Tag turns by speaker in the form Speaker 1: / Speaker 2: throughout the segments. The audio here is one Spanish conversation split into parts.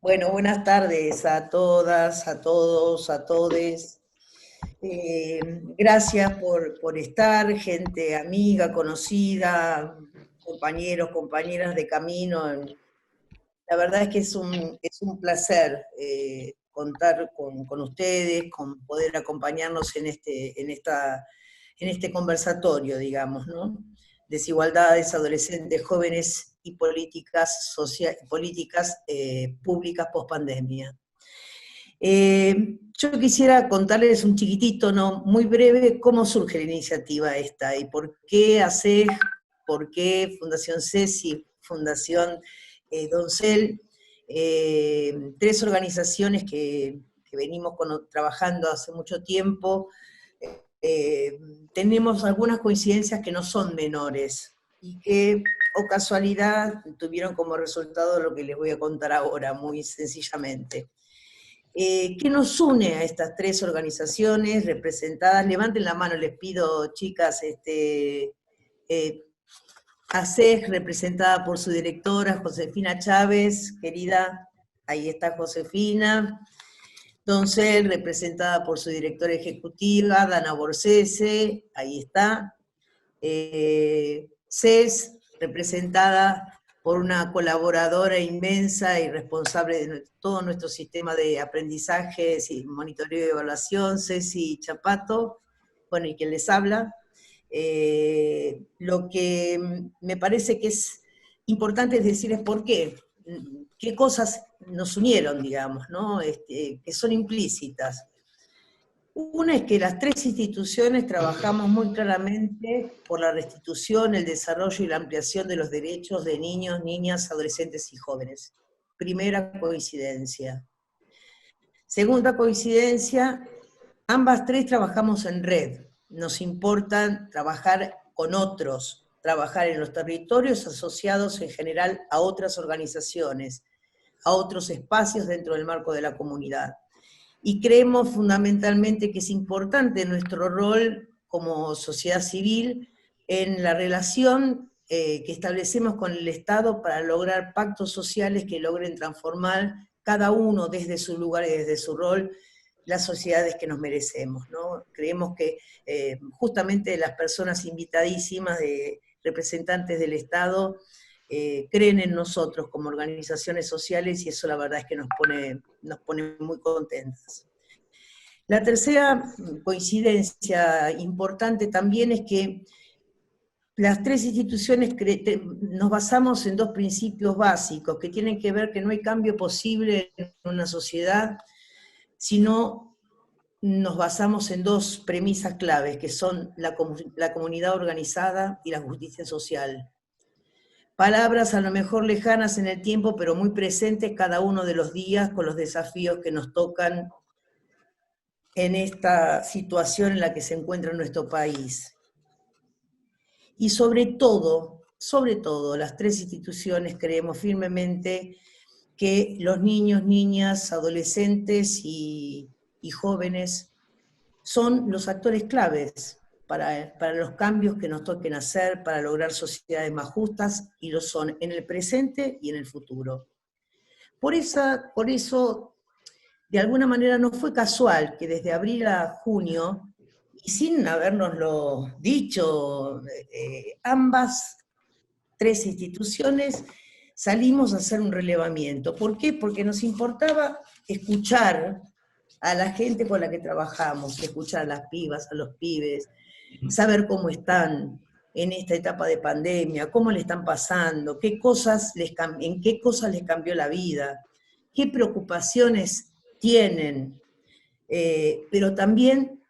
Speaker 1: Bueno, buenas tardes a todas, a todos, a todes. Gracias por estar, gente amiga, conocida, compañeros, compañeras de camino. La verdad es que es un placer contar con ustedes, con poder acompañarnos en este conversatorio, digamos, ¿no? Desigualdades, adolescentes, jóvenes y políticas públicas post-pandemia. Yo quisiera contarles un chiquitito, ¿no? Muy breve, cómo surge la iniciativa esta y por qué ACEG, por qué Fundación CESI, Fundación Doncel, tres organizaciones que venimos trabajando hace mucho tiempo. eh, Tenemos algunas coincidencias que no son menores y que, o casualidad, tuvieron como resultado lo que les voy a contar ahora, muy sencillamente. ¿Qué nos une a estas tres organizaciones representadas? Levanten la mano, les pido, chicas. ACEG, representada por su directora, Josefina Chávez, querida, ahí está Josefina. Doncel, representada por su directora ejecutiva, Dana Borsese, ahí está. CES, representada por una colaboradora inmensa y responsable de todo nuestro sistema de aprendizaje, monitoreo y evaluación, Ceci Chapato, bueno, y quien les habla. Lo que me parece que es importante decir es por qué cosas nos unieron, digamos, ¿no? Que son implícitas. Una es que las tres instituciones trabajamos muy claramente por la restitución, el desarrollo y la ampliación de los derechos de niños, niñas, adolescentes y jóvenes. Primera coincidencia. Segunda coincidencia, ambas tres trabajamos en red. Nos importa trabajar con otros, trabajar en los territorios asociados en general a otras organizaciones, a otros espacios dentro del marco de la comunidad. Y creemos fundamentalmente que es importante nuestro rol como sociedad civil en la relación que establecemos con el Estado para lograr pactos sociales que logren transformar cada uno desde su lugar y desde su rol las sociedades que nos merecemos, ¿no? Creemos que justamente las personas invitadísimas de representantes del Estado creen en nosotros como organizaciones sociales y eso la verdad es que nos pone muy contentas. La tercera coincidencia importante también es que las tres instituciones nos basamos en dos principios básicos que tienen que ver que no hay cambio posible en una sociedad, sino nos basamos en dos premisas claves, que son la comunidad organizada y la justicia social. Palabras a lo mejor lejanas en el tiempo, pero muy presentes cada uno de los días con los desafíos que nos tocan en esta situación en la que se encuentra nuestro país. Y sobre todo, las tres instituciones creemos firmemente que los niños, niñas, adolescentes y jóvenes son los actores claves para los cambios que nos toquen hacer, para lograr sociedades más justas, y lo son en el presente y en el futuro. Por eso, de alguna manera no fue casual que desde abril a junio, y sin habernoslo dicho, ambas tres instituciones salimos a hacer un relevamiento. ¿Por qué? Porque nos importaba escuchar a la gente con la que trabajamos, escuchar a las pibas, a los pibes, saber cómo están en esta etapa de pandemia, cómo le están pasando, en qué cosas les cambió la vida, qué preocupaciones tienen, pero también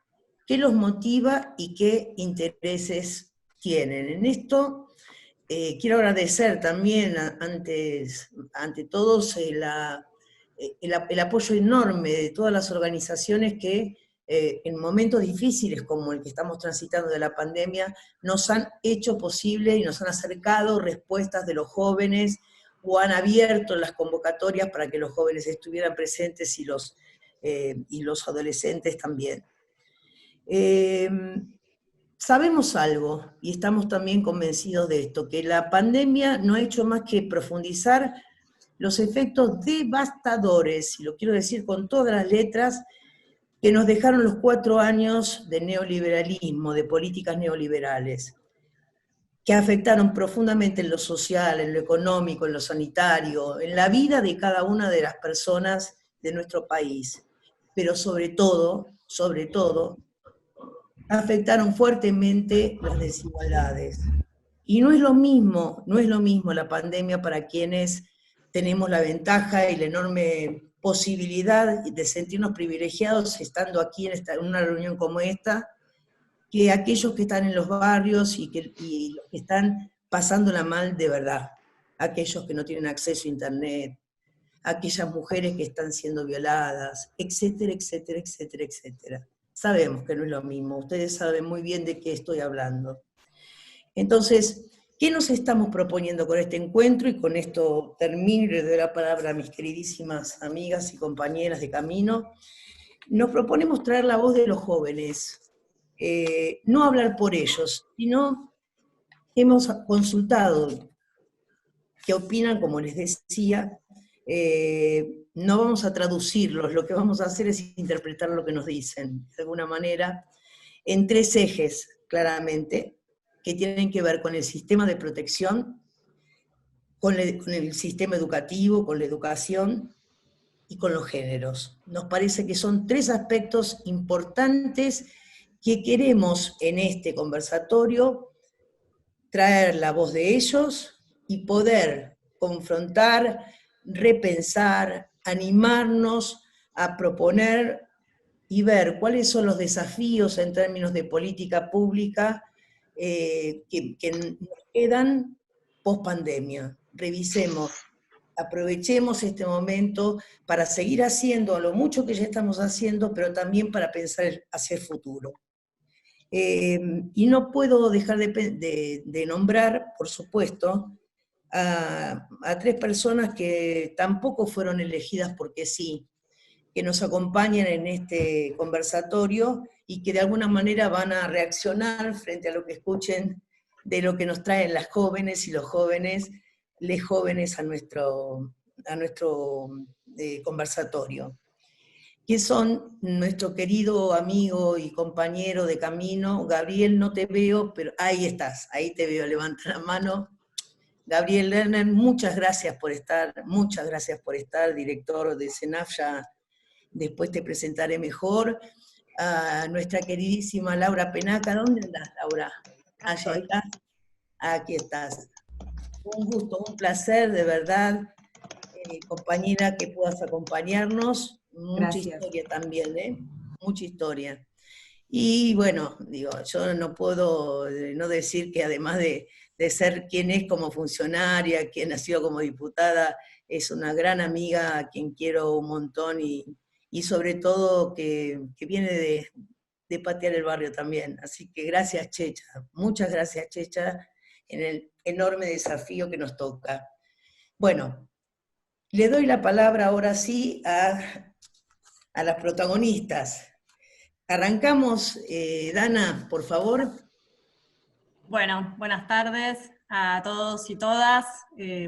Speaker 1: qué los motiva y qué intereses tienen. En esto quiero agradecer también ante todos el apoyo enorme de todas las organizaciones que en momentos difíciles como el que estamos transitando de la pandemia, nos han hecho posible y nos han acercado respuestas de los jóvenes o han abierto las convocatorias para que los jóvenes estuvieran presentes y los adolescentes también. Sabemos algo, y estamos también convencidos de esto, que la pandemia no ha hecho más que profundizar los efectos devastadores, y lo quiero decir con todas las letras, que nos dejaron los 4 años de neoliberalismo, de políticas neoliberales, que afectaron profundamente en lo social, en lo económico, en lo sanitario, en la vida de cada una de las personas de nuestro país. Pero sobre todo, afectaron fuertemente las desigualdades. Y no es lo mismo la pandemia para quienes tenemos la ventaja y la enorme posibilidad de sentirnos privilegiados estando aquí en una reunión como esta, que aquellos que están en los barrios y los que están pasándola mal de verdad, aquellos que no tienen acceso a internet, aquellas mujeres que están siendo violadas, etcétera, etcétera, etcétera, etcétera. Sabemos que no es lo mismo, ustedes saben muy bien de qué estoy hablando. Entonces, ¿qué nos estamos proponiendo con este encuentro? Y con esto termino y les doy la palabra a mis queridísimas amigas y compañeras de camino. Nos proponemos traer la voz de los jóvenes, no hablar por ellos, sino hemos consultado qué opinan, como les decía, no vamos a traducirlos, lo que vamos a hacer es interpretar lo que nos dicen, de alguna manera, en 3 ejes, claramente, que tienen que ver con el sistema de protección, con el sistema educativo, con la educación y con los géneros. Nos parece que son 3 aspectos importantes que queremos en este conversatorio traer la voz de ellos y poder confrontar, repensar, animarnos a proponer y ver cuáles son los desafíos en términos de política pública que nos quedan post pandemia. Revisemos, aprovechemos este momento para seguir haciendo lo mucho que ya estamos haciendo, pero también para pensar hacia el futuro. Y no puedo dejar de nombrar, por supuesto, a 3 personas que tampoco fueron elegidas porque sí, que nos acompañan en este conversatorio y que de alguna manera van a reaccionar frente a lo que escuchen de lo que nos traen las jóvenes y los jóvenes, les jóvenes a nuestro conversatorio, que son nuestro querido amigo y compañero de camino, Gabriel, no te veo, pero ahí estás, ahí te veo, levanta la mano. Gabriel Lerner, muchas gracias por estar, director de CENAF, ya después te presentaré mejor. A nuestra queridísima Laura Penaca, ¿dónde andás, Laura? Allá estás, aquí estás. Un gusto, un placer, de verdad, compañera, que puedas acompañarnos. Mucha historia también, mucha historia. Y bueno, digo, yo no puedo no decir que además de ser quien es como funcionaria, quien ha sido como diputada, es una gran amiga a quien quiero un montón y sobre todo que viene de patear el barrio también. Así que gracias, Checha, muchas gracias, Checha, en el enorme desafío que nos toca. Bueno, le doy la palabra ahora sí a las protagonistas. Arrancamos, Dana, por favor.
Speaker 2: Bueno, buenas tardes a todos y todas.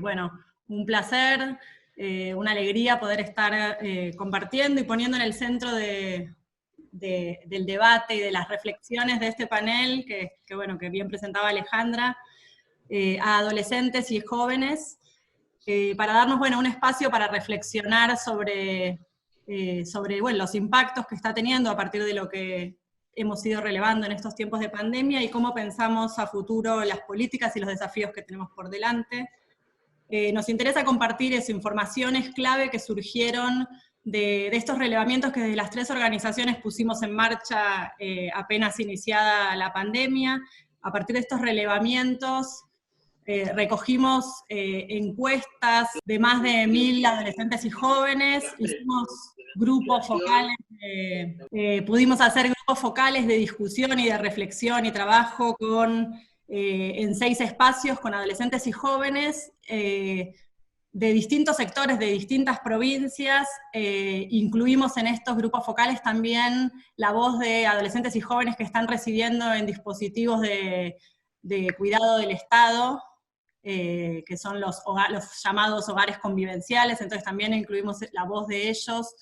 Speaker 2: Bueno, un placer, una alegría poder estar compartiendo y poniendo en el centro del debate y de las reflexiones de este panel, que bien presentaba Alejandra, a adolescentes y jóvenes, para darnos un espacio para reflexionar sobre los impactos que está teniendo a partir de lo que hemos ido relevando en estos tiempos de pandemia y cómo pensamos a futuro las políticas y los desafíos que tenemos por delante. Nos interesa compartir informaciones clave que surgieron de estos relevamientos que desde las 3 organizaciones pusimos en marcha apenas iniciada la pandemia. A partir de estos relevamientos recogimos encuestas de más de 1000 adolescentes y jóvenes, hicimos grupos focales, pudimos hacer grupos focales de discusión y de reflexión y trabajo en 6 espacios con adolescentes y jóvenes de distintos sectores, de distintas provincias. Incluimos en estos grupos focales también la voz de adolescentes y jóvenes que están residiendo en dispositivos de cuidado del Estado, que son los llamados hogares convivenciales, entonces también incluimos la voz de ellos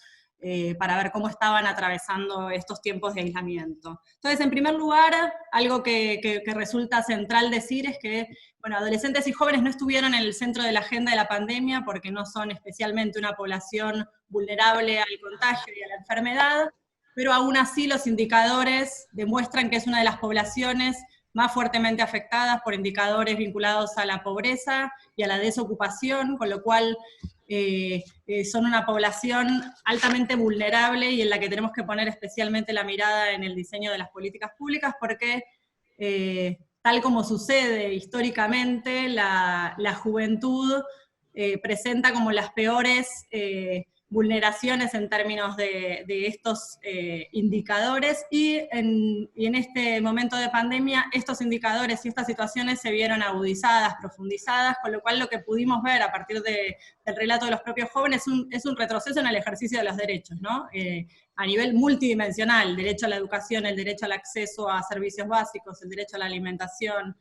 Speaker 2: para ver cómo estaban atravesando estos tiempos de aislamiento. Entonces, en primer lugar, algo que resulta central decir es que, bueno, adolescentes y jóvenes no estuvieron en el centro de la agenda de la pandemia porque no son especialmente una población vulnerable al contagio y a la enfermedad, pero aún así los indicadores demuestran que es una de las poblaciones más fuertemente afectadas por indicadores vinculados a la pobreza y a la desocupación, con lo cual son una población altamente vulnerable y en la que tenemos que poner especialmente la mirada en el diseño de las políticas públicas, porque tal como sucede históricamente, la juventud presenta como las peores vulneraciones en términos de estos indicadores, y en este momento de pandemia estos indicadores y estas situaciones se vieron agudizadas, profundizadas, con lo cual lo que pudimos ver a partir del relato de los propios jóvenes es un retroceso en el ejercicio de los derechos, ¿no? A nivel multidimensional: el derecho a la educación, el derecho al acceso a servicios básicos, el derecho a la alimentación,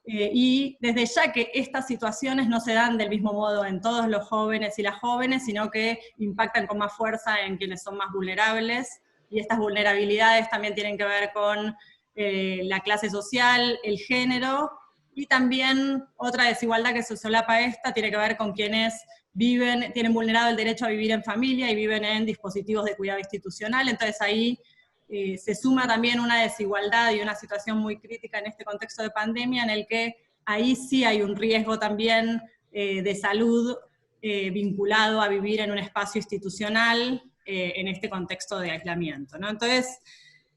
Speaker 2: y desde ya que estas situaciones no se dan del mismo modo en todos los jóvenes y las jóvenes, sino que impactan con más fuerza en quienes son más vulnerables, y estas vulnerabilidades también tienen que ver con la clase social, el género, y también otra desigualdad que se solapa esta tiene que ver con quienes tienen vulnerado el derecho a vivir en familia y viven en dispositivos de cuidado institucional. Entonces ahí se suma también una desigualdad y una situación muy crítica en este contexto de pandemia, en el que ahí sí hay un riesgo también de salud vinculado a vivir en un espacio institucional en este contexto de aislamiento, ¿no? Entonces,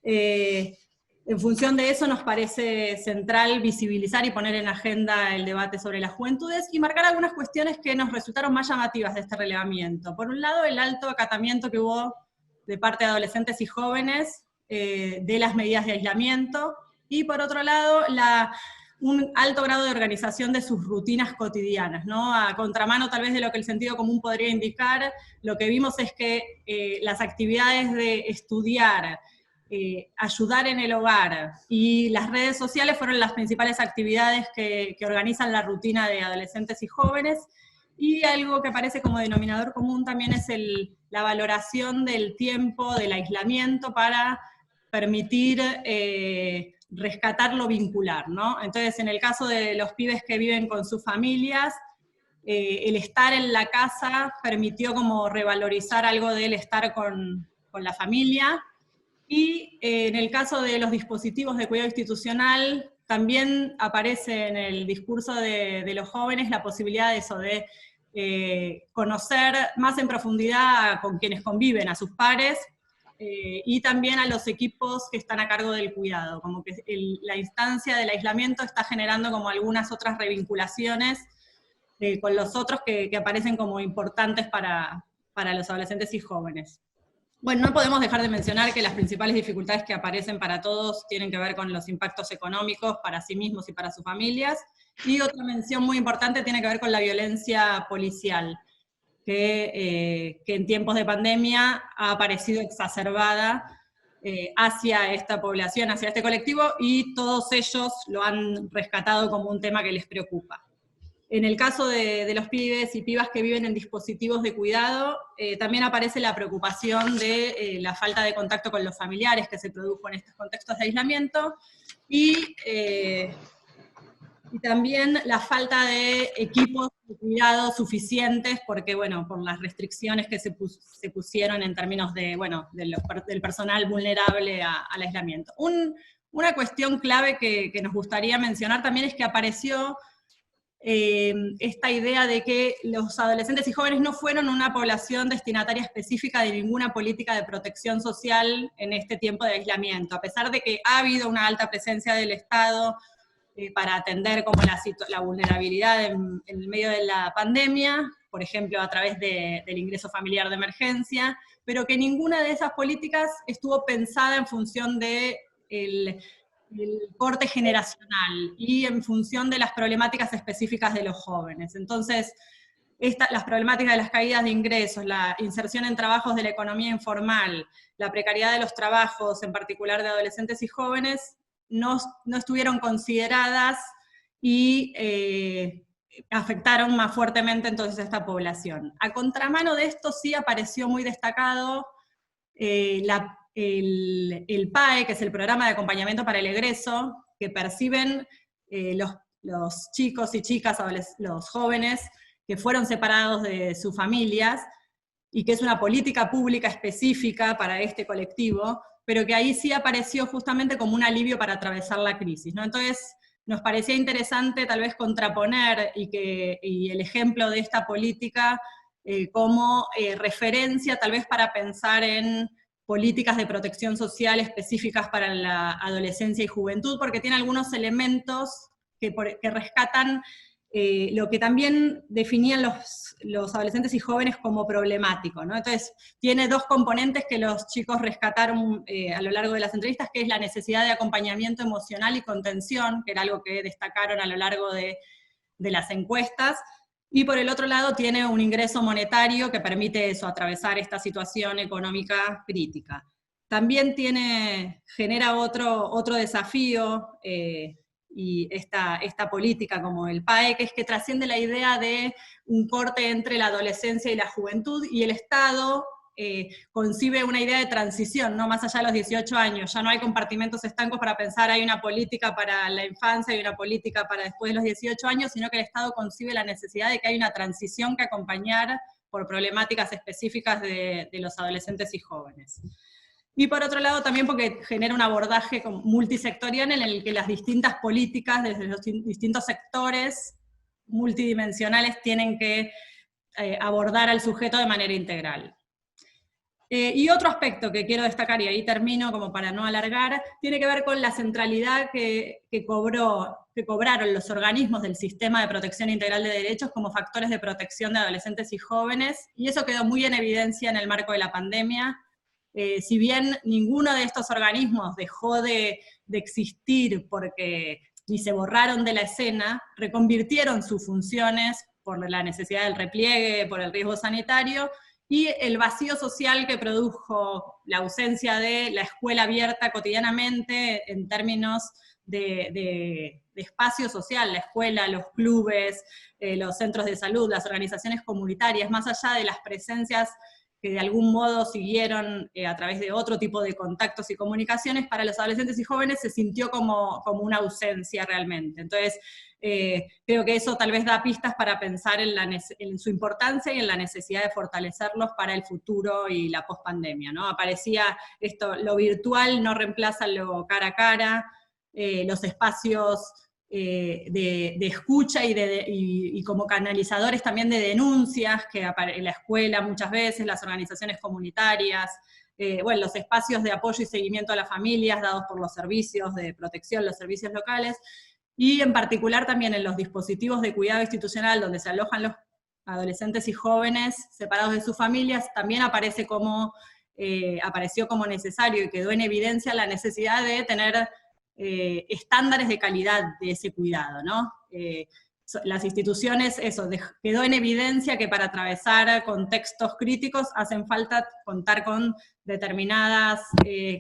Speaker 2: en función de eso nos parece central visibilizar y poner en agenda el debate sobre las juventudes y marcar algunas cuestiones que nos resultaron más llamativas de este relevamiento. Por un lado, el alto acatamiento que hubo de parte de adolescentes y jóvenes de las medidas de aislamiento, y por otro lado, un alto grado de organización de sus rutinas cotidianas, ¿no? A contramano tal vez de lo que el sentido común podría indicar, lo que vimos es que las actividades de estudiar, ayudar en el hogar y las redes sociales fueron las principales actividades que organizan la rutina de adolescentes y jóvenes. Y algo que aparece como denominador común también es la valoración del tiempo, del aislamiento, para permitir rescatar lo vincular, ¿no? Entonces, en el caso de los pibes que viven con sus familias, el estar en la casa permitió como revalorizar algo del estar con la familia, y en el caso de los dispositivos de cuidado institucional, también aparece en el discurso de los jóvenes la posibilidad de eso, de conocer más en profundidad con quienes conviven, a sus pares, y también a los equipos que están a cargo del cuidado, como que la instancia del aislamiento está generando como algunas otras revinculaciones con los otros que aparecen como importantes para los adolescentes y jóvenes. Bueno, no podemos dejar de mencionar que las principales dificultades que aparecen para todos tienen que ver con los impactos económicos para sí mismos y para sus familias, y otra mención muy importante tiene que ver con la violencia policial, que en tiempos de pandemia ha aparecido exacerbada hacia esta población, hacia este colectivo, y todos ellos lo han rescatado como un tema que les preocupa. En el caso de los pibes y pibas que viven en dispositivos de cuidado, también aparece la preocupación de la falta de contacto con los familiares que se produjo en estos contextos de aislamiento, y también la falta de equipos de cuidado suficientes, porque, bueno, por las restricciones que se pusieron en términos de, bueno, del personal vulnerable al aislamiento. Una cuestión clave que nos gustaría mencionar también es que apareció esta idea de que los adolescentes y jóvenes no fueron una población destinataria específica de ninguna política de protección social en este tiempo de aislamiento, a pesar de que ha habido una alta presencia del Estado para atender como la vulnerabilidad en el medio de la pandemia, por ejemplo a través del ingreso familiar de emergencia, pero que ninguna de esas políticas estuvo pensada en función de el corte generacional y en función de las problemáticas específicas de los jóvenes. Entonces, las problemáticas de las caídas de ingresos, la inserción en trabajos de la economía informal, la precariedad de los trabajos, en particular de adolescentes y jóvenes, no estuvieron consideradas, y afectaron más fuertemente entonces a esta población. A contramano de esto sí apareció muy destacado el PAE, que es el Programa de Acompañamiento para el Egreso, que perciben los chicos y chicas, los jóvenes que fueron separados de sus familias, y que es una política pública específica para este colectivo, pero que ahí sí apareció justamente como un alivio para atravesar la crisis, ¿no? Entonces, nos parecía interesante tal vez contraponer y el ejemplo de esta política como referencia tal vez para pensar en políticas de protección social específicas para la adolescencia y juventud, porque tiene algunos elementos que rescatan lo que también definían los adolescentes y jóvenes como problemático, ¿no? Entonces, tiene dos componentes que los chicos rescataron a lo largo de las entrevistas, que es la necesidad de acompañamiento emocional y contención, que era algo que destacaron a lo largo de las encuestas, y por el otro lado tiene un ingreso monetario que permite eso, atravesar esta situación económica crítica. También genera otro desafío, y esta política como el PAE, que es que trasciende la idea de un corte entre la adolescencia y la juventud, y el Estado concibe una idea de transición, ¿no? Más allá de los 18 años, ya no hay compartimentos estancos para pensar, hay una política para la infancia y una política para después de los 18 años, sino que el Estado concibe la necesidad de que hay una transición que acompañar por problemáticas específicas de los adolescentes y jóvenes. Y por otro lado también porque genera un abordaje multisectorial en el que las distintas políticas desde los distintos sectores multidimensionales tienen que abordar al sujeto de manera integral. Y otro aspecto que quiero destacar, y ahí termino como para no alargar, tiene que ver con la centralidad que cobraron los organismos del Sistema de Protección Integral de Derechos como factores de protección de adolescentes y jóvenes, y eso quedó muy en evidencia en el marco de la pandemia. Si bien ninguno de estos organismos dejó de existir porque ni se borraron de la escena, reconvirtieron sus funciones por la necesidad del repliegue, por el riesgo sanitario, y el vacío social que produjo la ausencia de la escuela abierta cotidianamente en términos de espacio social, la escuela, los clubes, los centros de salud, las organizaciones comunitarias, más allá de las presencias que de algún modo siguieron a través de otro tipo de contactos y comunicaciones, para los adolescentes y jóvenes se sintió como una ausencia realmente. Entonces, creo que eso tal vez da pistas para pensar en su importancia y en la necesidad de fortalecerlos para el futuro y la pospandemia, ¿no? Aparecía esto, lo virtual no reemplaza lo cara a cara, los espacios de escucha y como canalizadores también de denuncias, que en la escuela muchas veces, las organizaciones comunitarias, bueno, los espacios de apoyo y seguimiento a las familias dados por los servicios de protección, los servicios locales, y en particular también en los dispositivos de cuidado institucional donde se alojan los adolescentes y jóvenes separados de sus familias, también apareció como necesario y quedó en evidencia la necesidad de tener estándares de calidad de ese cuidado, ¿no? Las instituciones, quedó en evidencia que para atravesar contextos críticos hacen falta contar con determinadas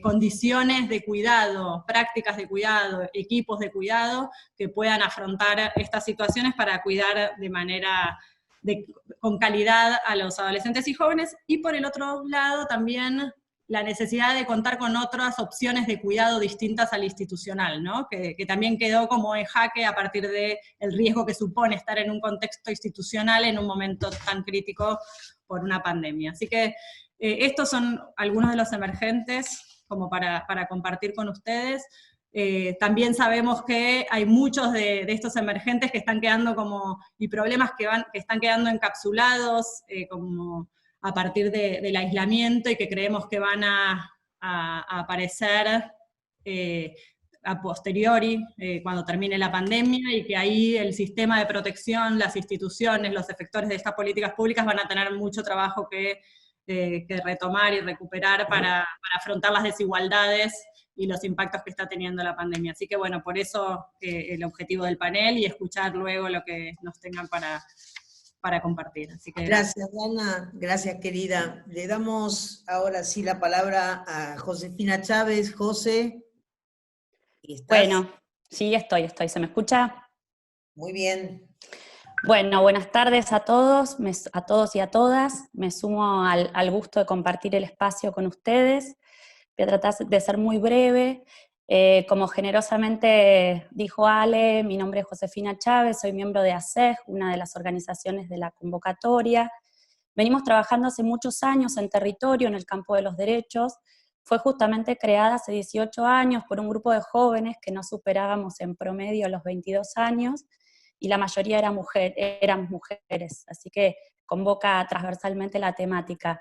Speaker 2: condiciones de cuidado, prácticas de cuidado, equipos de cuidado que puedan afrontar estas situaciones para cuidar de manera con calidad a los adolescentes y jóvenes, y por el otro lado también la necesidad de contar con otras opciones de cuidado distintas al institucional, ¿no? Que también quedó como en jaque a partir del riesgo que supone estar en un contexto institucional en un momento tan crítico por una pandemia. Así que estos son algunos de los emergentes como para compartir con ustedes. También sabemos que hay muchos de estos emergentes que están quedando y problemas que están quedando encapsulados como a partir del aislamiento y que creemos que van a aparecer a posteriori, cuando termine la pandemia, y que ahí el sistema de protección, las instituciones, los efectores de estas políticas públicas van a tener mucho trabajo que retomar y recuperar para afrontar las desigualdades y los impactos que está teniendo la pandemia. Así que bueno, por eso el objetivo del panel y escuchar luego lo que nos tengan para compartir. Así que
Speaker 1: gracias, Ana. Gracias, querida. Le damos ahora sí la palabra a Josefina Chávez. José, ¿estás?
Speaker 3: Bueno, sí, estoy. ¿Se me escucha?
Speaker 1: Muy bien.
Speaker 3: Bueno, buenas tardes a todos, a todos y a todas. Me sumo al gusto de compartir el espacio con ustedes. Voy a tratar de ser muy breve. Como generosamente dijo Ale, mi nombre es Josefina Chávez, soy miembro de ASEG, una de las organizaciones de la convocatoria. Venimos trabajando hace muchos años en territorio, en el campo de los derechos. Fue justamente creada hace 18 años por un grupo de jóvenes que no superábamos en promedio los 22 años, y la mayoría eran mujeres, así que convoca transversalmente la temática.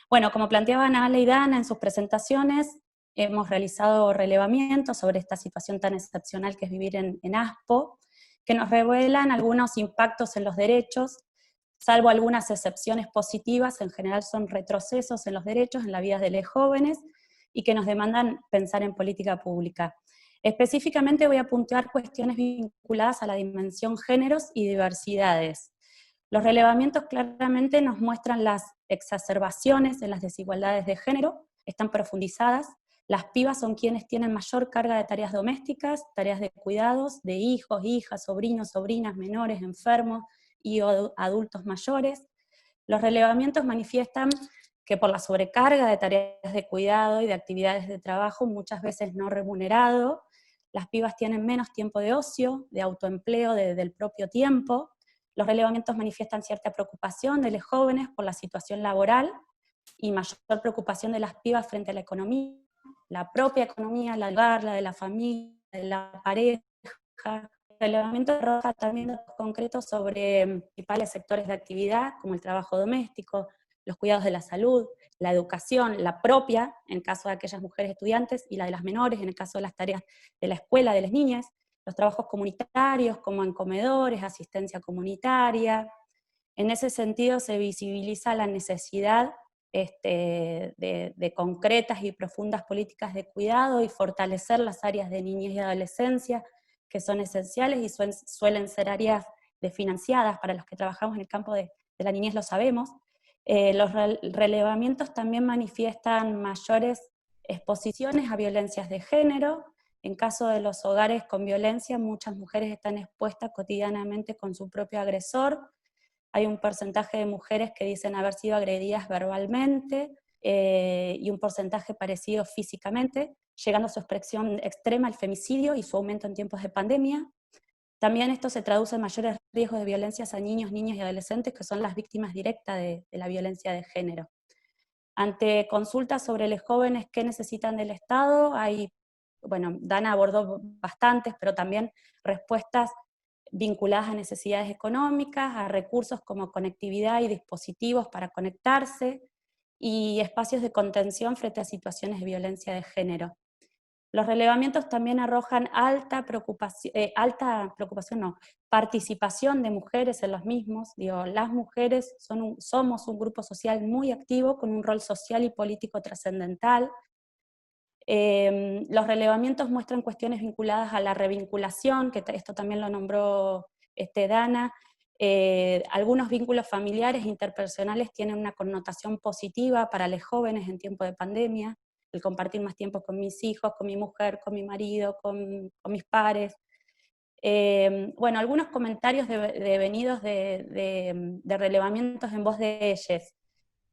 Speaker 3: Bueno, como planteaban Ale y Dana en sus presentaciones, hemos realizado relevamientos sobre esta situación tan excepcional que es vivir en ASPO, que nos revelan algunos impactos en los derechos, salvo algunas excepciones positivas, en general son retrocesos en los derechos, en la vida de los jóvenes, y que nos demandan pensar en política pública. Específicamente voy a puntuar cuestiones vinculadas a la dimensión géneros y diversidades. Los relevamientos claramente nos muestran las exacerbaciones de las desigualdades de género, están profundizadas. Las pibas son quienes tienen mayor carga de tareas domésticas, tareas de cuidados, de hijos, hijas, sobrinos, sobrinas, menores, enfermos y adultos mayores. Los relevamientos manifiestan que por la sobrecarga de tareas de cuidado y de actividades de trabajo, muchas veces no remunerado, las pibas tienen menos tiempo de ocio, de autoempleo del propio tiempo. Los relevamientos manifiestan cierta preocupación de los jóvenes por la situación laboral y mayor preocupación de las pibas frente a la economía, la propia economía, la del hogar, la de la familia, de la pareja. El relevamiento arroja también datos concretos sobre principales sectores de actividad, como el trabajo doméstico, los cuidados de la salud, la educación, la propia, en caso de aquellas mujeres estudiantes, y la de las menores, en el caso de las tareas de la escuela, de las niñas, los trabajos comunitarios, como en comedores, asistencia comunitaria. En ese sentido se visibiliza la necesidad de concretas y profundas políticas de cuidado y fortalecer las áreas de niñez y adolescencia, que son esenciales y suelen ser áreas desfinanciadas. Para los que trabajamos en el campo de la niñez lo sabemos. Los relevamientos también manifiestan mayores exposiciones a violencias de género. En caso de los hogares con violencia, muchas mujeres están expuestas cotidianamente con su propio agresor. Hay un porcentaje de mujeres que dicen haber sido agredidas verbalmente, y un porcentaje parecido físicamente, llegando a su expresión extrema el femicidio y su aumento en tiempos de pandemia. También esto se traduce en mayores riesgos de violencias a niños, niñas y adolescentes, que son las víctimas directas de la violencia de género. Ante consultas sobre los jóvenes que necesitan del Estado, bueno, Dana abordó bastantes, pero también respuestas vinculadas a necesidades económicas, a recursos como conectividad y dispositivos para conectarse, y espacios de contención frente a situaciones de violencia de género. Los relevamientos también arrojan participación de mujeres en los mismos. Digo, las mujeres somos un grupo social muy activo, con un rol social y político trascendental. Los relevamientos muestran cuestiones vinculadas a la revinculación, que esto también lo nombró Dana. Algunos vínculos familiares e interpersonales tienen una connotación positiva para los jóvenes en tiempo de pandemia, el compartir más tiempo con mis hijos, con mi mujer, con mi marido, con mis pares. Bueno, algunos comentarios devenidos de relevamientos en voz de ellas.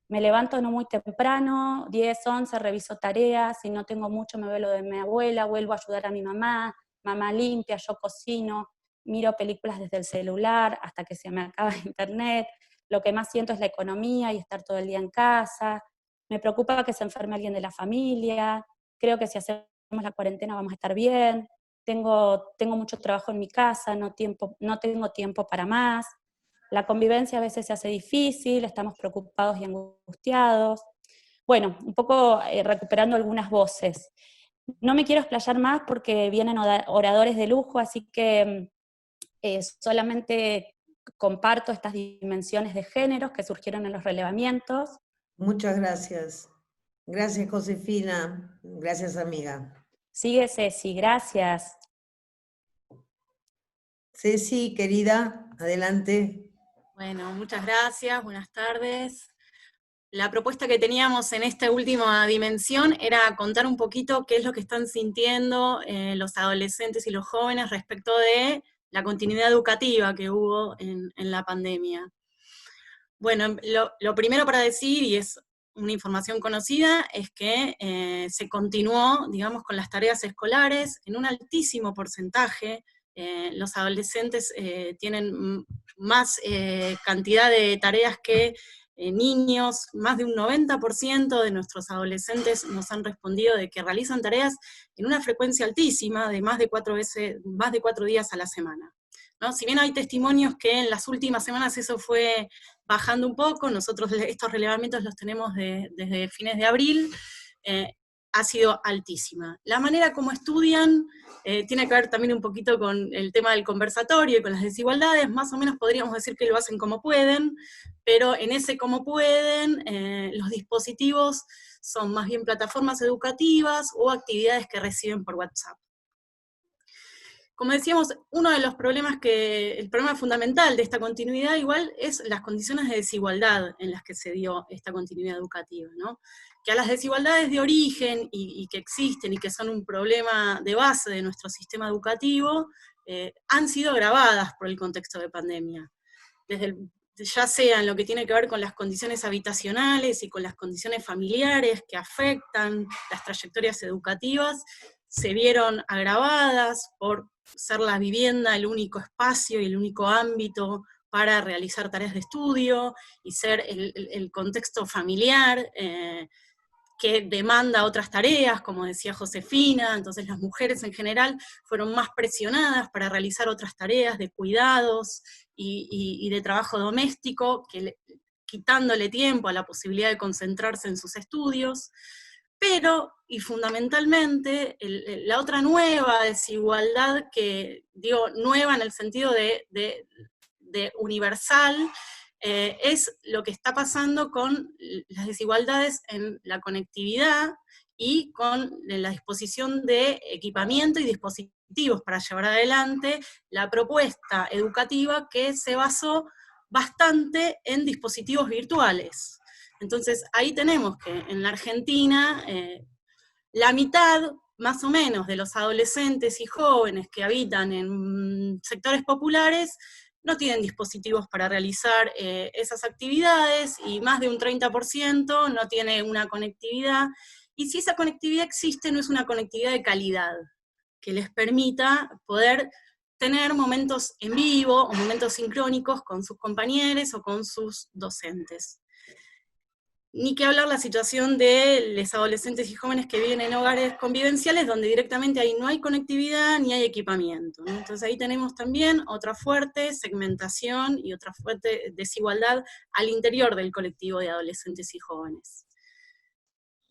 Speaker 3: Me levanto no muy temprano, 10, 11, reviso tareas, si no tengo mucho me veo lo de mi abuela, vuelvo a ayudar a mi mamá, mamá limpia, yo cocino, miro películas desde el celular hasta que se me acaba internet, lo que más siento es la economía y estar todo el día en casa, me preocupa que se enferme alguien de la familia, creo que si hacemos la cuarentena vamos a estar bien, tengo mucho trabajo en mi casa, no tengo tiempo para más. La convivencia a veces se hace difícil, estamos preocupados y angustiados. Bueno, un poco recuperando algunas voces. No me quiero explayar más porque vienen oradores de lujo, así que solamente comparto estas dimensiones de géneros que surgieron en los relevamientos.
Speaker 1: Muchas gracias. Gracias, Josefina. Gracias, amiga.
Speaker 3: Sigue Ceci, gracias.
Speaker 1: Ceci, querida, adelante.
Speaker 2: Bueno, muchas gracias, buenas tardes. La propuesta que teníamos en esta última dimensión era contar un poquito qué es lo que están sintiendo los adolescentes y los jóvenes respecto de la continuidad educativa que hubo en la pandemia. Bueno, lo primero para decir, y es una información conocida, es que se continuó, digamos, con las tareas escolares en un altísimo porcentaje. Los adolescentes tienen más cantidad de tareas que niños. Más de un 90% de nuestros adolescentes nos han respondido de que realizan tareas en una frecuencia altísima, de más de 4 días a la semana, ¿no? Si bien hay testimonios que en las últimas semanas eso fue bajando un poco, nosotros estos relevamientos los tenemos desde fines de abril, ha sido altísima. La manera como estudian tiene que ver también un poquito con el tema del conversatorio y con las desigualdades. Más o menos podríamos decir que lo hacen como pueden, pero en ese como pueden, los dispositivos son más bien plataformas educativas o actividades que reciben por WhatsApp. Como decíamos, uno de los problemas el problema fundamental de esta continuidad igual es las condiciones de desigualdad en las que se dio esta continuidad educativa, ¿no? Que a las desigualdades de origen y que existen y que son un problema de base de nuestro sistema educativo, han sido agravadas por el contexto de pandemia. Ya sea en lo que tiene que ver con las condiciones habitacionales y con las condiciones familiares que afectan las trayectorias educativas, se vieron agravadas por ser la vivienda el único espacio y el único ámbito para realizar tareas de estudio, y ser el contexto familiar que demanda otras tareas, como decía Josefina. Entonces las mujeres en general fueron más presionadas para realizar otras tareas de cuidados y de trabajo doméstico, quitándole tiempo a la posibilidad de concentrarse en sus estudios. Pero, y fundamentalmente, la otra nueva desigualdad, que digo nueva en el sentido de universal, es lo que está pasando con las desigualdades en la conectividad y con la disposición de equipamiento y dispositivos para llevar adelante la propuesta educativa, que se basó bastante en dispositivos virtuales. Entonces ahí tenemos que en la Argentina la mitad más o menos de los adolescentes y jóvenes que habitan en sectores populares no tienen dispositivos para realizar esas actividades, y más de un 30% no tiene una conectividad, y si esa conectividad existe, no es una conectividad de calidad, que les permita poder tener momentos en vivo o momentos sincrónicos con sus compañeros o con sus docentes. Ni que hablar la situación de los adolescentes y jóvenes que viven en hogares convivenciales, donde directamente ahí no hay conectividad ni hay equipamiento, ¿no? Entonces ahí tenemos también otra fuerte segmentación y otra fuerte desigualdad al interior del colectivo de adolescentes y jóvenes.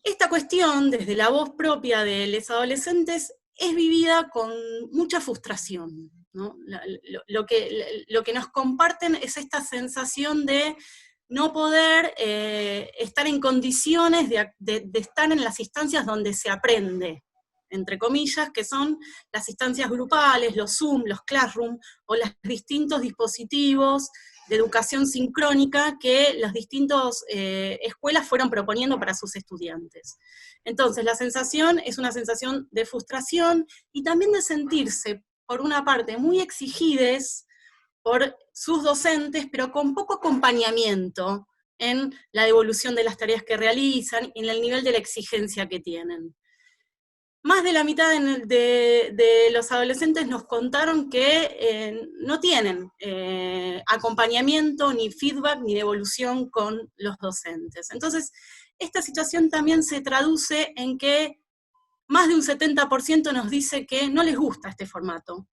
Speaker 2: Esta cuestión, desde la voz propia de los adolescentes, es vivida con mucha frustración, ¿no? Lo que nos comparten es esta sensación de no poder estar en condiciones de estar en las instancias donde se aprende, entre comillas, que son las instancias grupales, los Zoom, los Classroom, o los distintos dispositivos de educación sincrónica que las distintas escuelas fueron proponiendo para sus estudiantes. Entonces la sensación es una sensación de frustración y también de sentirse, por una parte, muy exigides por sus docentes, pero con poco acompañamiento en la devolución de las tareas que realizan y en el nivel de la exigencia que tienen. Más de la mitad de los adolescentes nos contaron que no tienen acompañamiento, ni feedback, ni devolución con los docentes. Entonces, esta situación también se traduce en que más de un 70% nos dice que no les gusta este formato,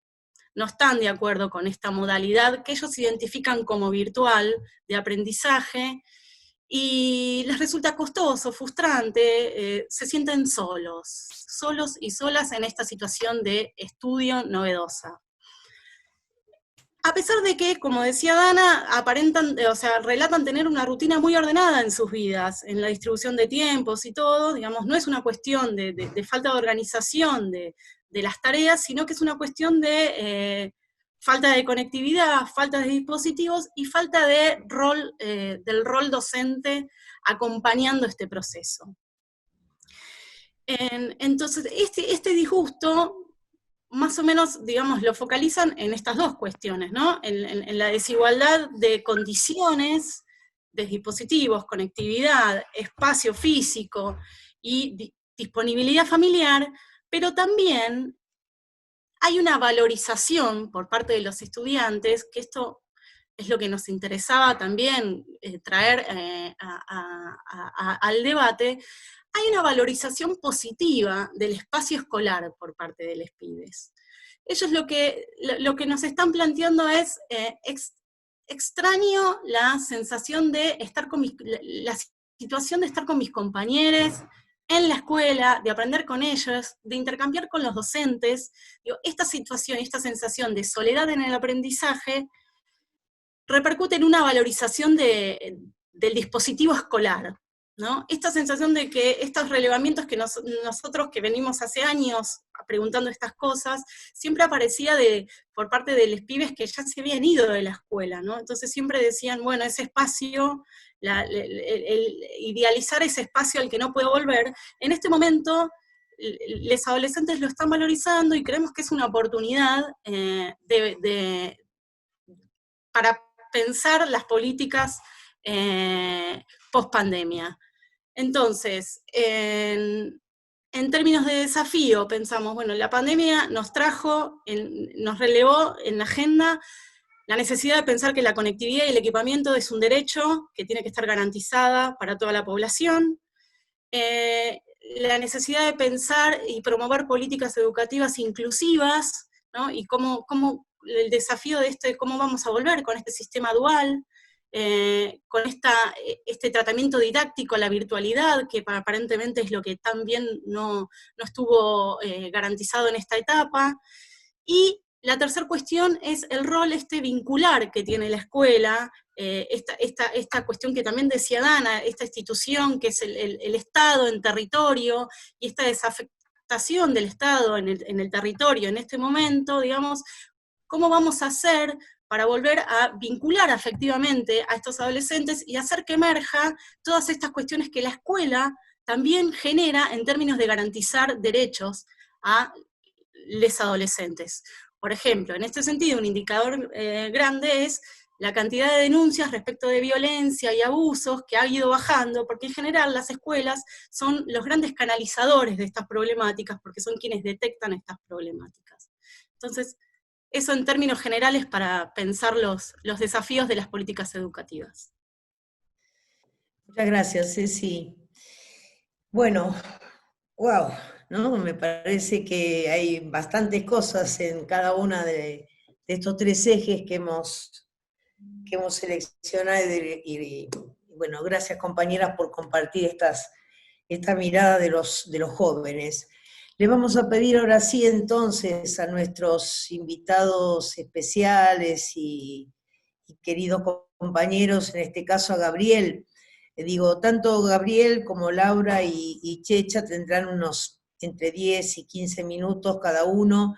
Speaker 2: no están de acuerdo con esta modalidad que ellos identifican como virtual de aprendizaje, y les resulta costoso, frustrante, se sienten solos y solas en esta situación de estudio novedosa. A pesar de que, como decía Dana, relatan tener una rutina muy ordenada en sus vidas, en la distribución de tiempos y todo, digamos, no es una cuestión de falta de organización de las tareas, sino que es una cuestión de falta de conectividad, falta de dispositivos y falta de del rol docente acompañando este proceso. Entonces, este disgusto
Speaker 4: más o menos, digamos, lo focalizan en estas dos cuestiones, ¿no? En la desigualdad de condiciones, de dispositivos, conectividad, espacio físico y disponibilidad familiar, pero también hay una valorización por parte de los estudiantes, que esto es lo que nos interesaba también traer al debate. Hay una valorización positiva del espacio escolar por parte de los pibes. Ellos lo que nos están planteando es, extraño la sensación de estar con la situación de estar con mis compañeros en la escuela, de aprender con ellos, de intercambiar con los docentes. Digo, esta situación, esta sensación de soledad en el aprendizaje repercute en una valorización del dispositivo escolar, ¿no? Esta sensación de que estos relevamientos que nosotros que venimos hace años preguntando estas cosas, siempre aparecía por parte de los pibes que ya se habían ido de la escuela, ¿no? Entonces siempre decían, bueno, ese espacio, el idealizar ese espacio al que no puedo volver, en este momento los adolescentes lo están valorizando y creemos que es una oportunidad para pensar las políticas post pandemia. Entonces, en términos de desafío, pensamos, bueno, la pandemia nos relevó en la agenda la necesidad de pensar que la conectividad y el equipamiento es un derecho que tiene que estar garantizada para toda la población, la necesidad de pensar y promover políticas educativas inclusivas, ¿no? Y cómo el desafío de cómo vamos a volver con este sistema dual, con este tratamiento didáctico a la virtualidad, que aparentemente es lo que también no estuvo garantizado en esta etapa. Y la tercera cuestión es el rol vincular que tiene la escuela, esta cuestión que también decía Dana, esta institución que es el Estado en territorio, y esta desafectación del Estado en el territorio en este momento, digamos, ¿cómo vamos a hacer para volver a vincular afectivamente a estos adolescentes y hacer que emerja todas estas cuestiones que la escuela también genera en términos de garantizar derechos a los adolescentes? Por ejemplo, en este sentido, un indicador grande es la cantidad de denuncias respecto de violencia y abusos que ha ido bajando, porque en general las escuelas son los grandes canalizadores de estas problemáticas, porque son quienes detectan estas problemáticas. Entonces, eso en términos generales para pensar los desafíos de las políticas educativas.
Speaker 1: Muchas gracias, Ceci. Bueno, wow, ¿no? Me parece que hay bastantes cosas en cada una de estos tres ejes que hemos seleccionado, y bueno, gracias compañeras por compartir esta mirada de los jóvenes. Le vamos a pedir ahora sí entonces a nuestros invitados especiales y queridos compañeros, en este caso a Gabriel. Tanto Gabriel como Laura y Checha tendrán unos entre 10 y 15 minutos cada uno.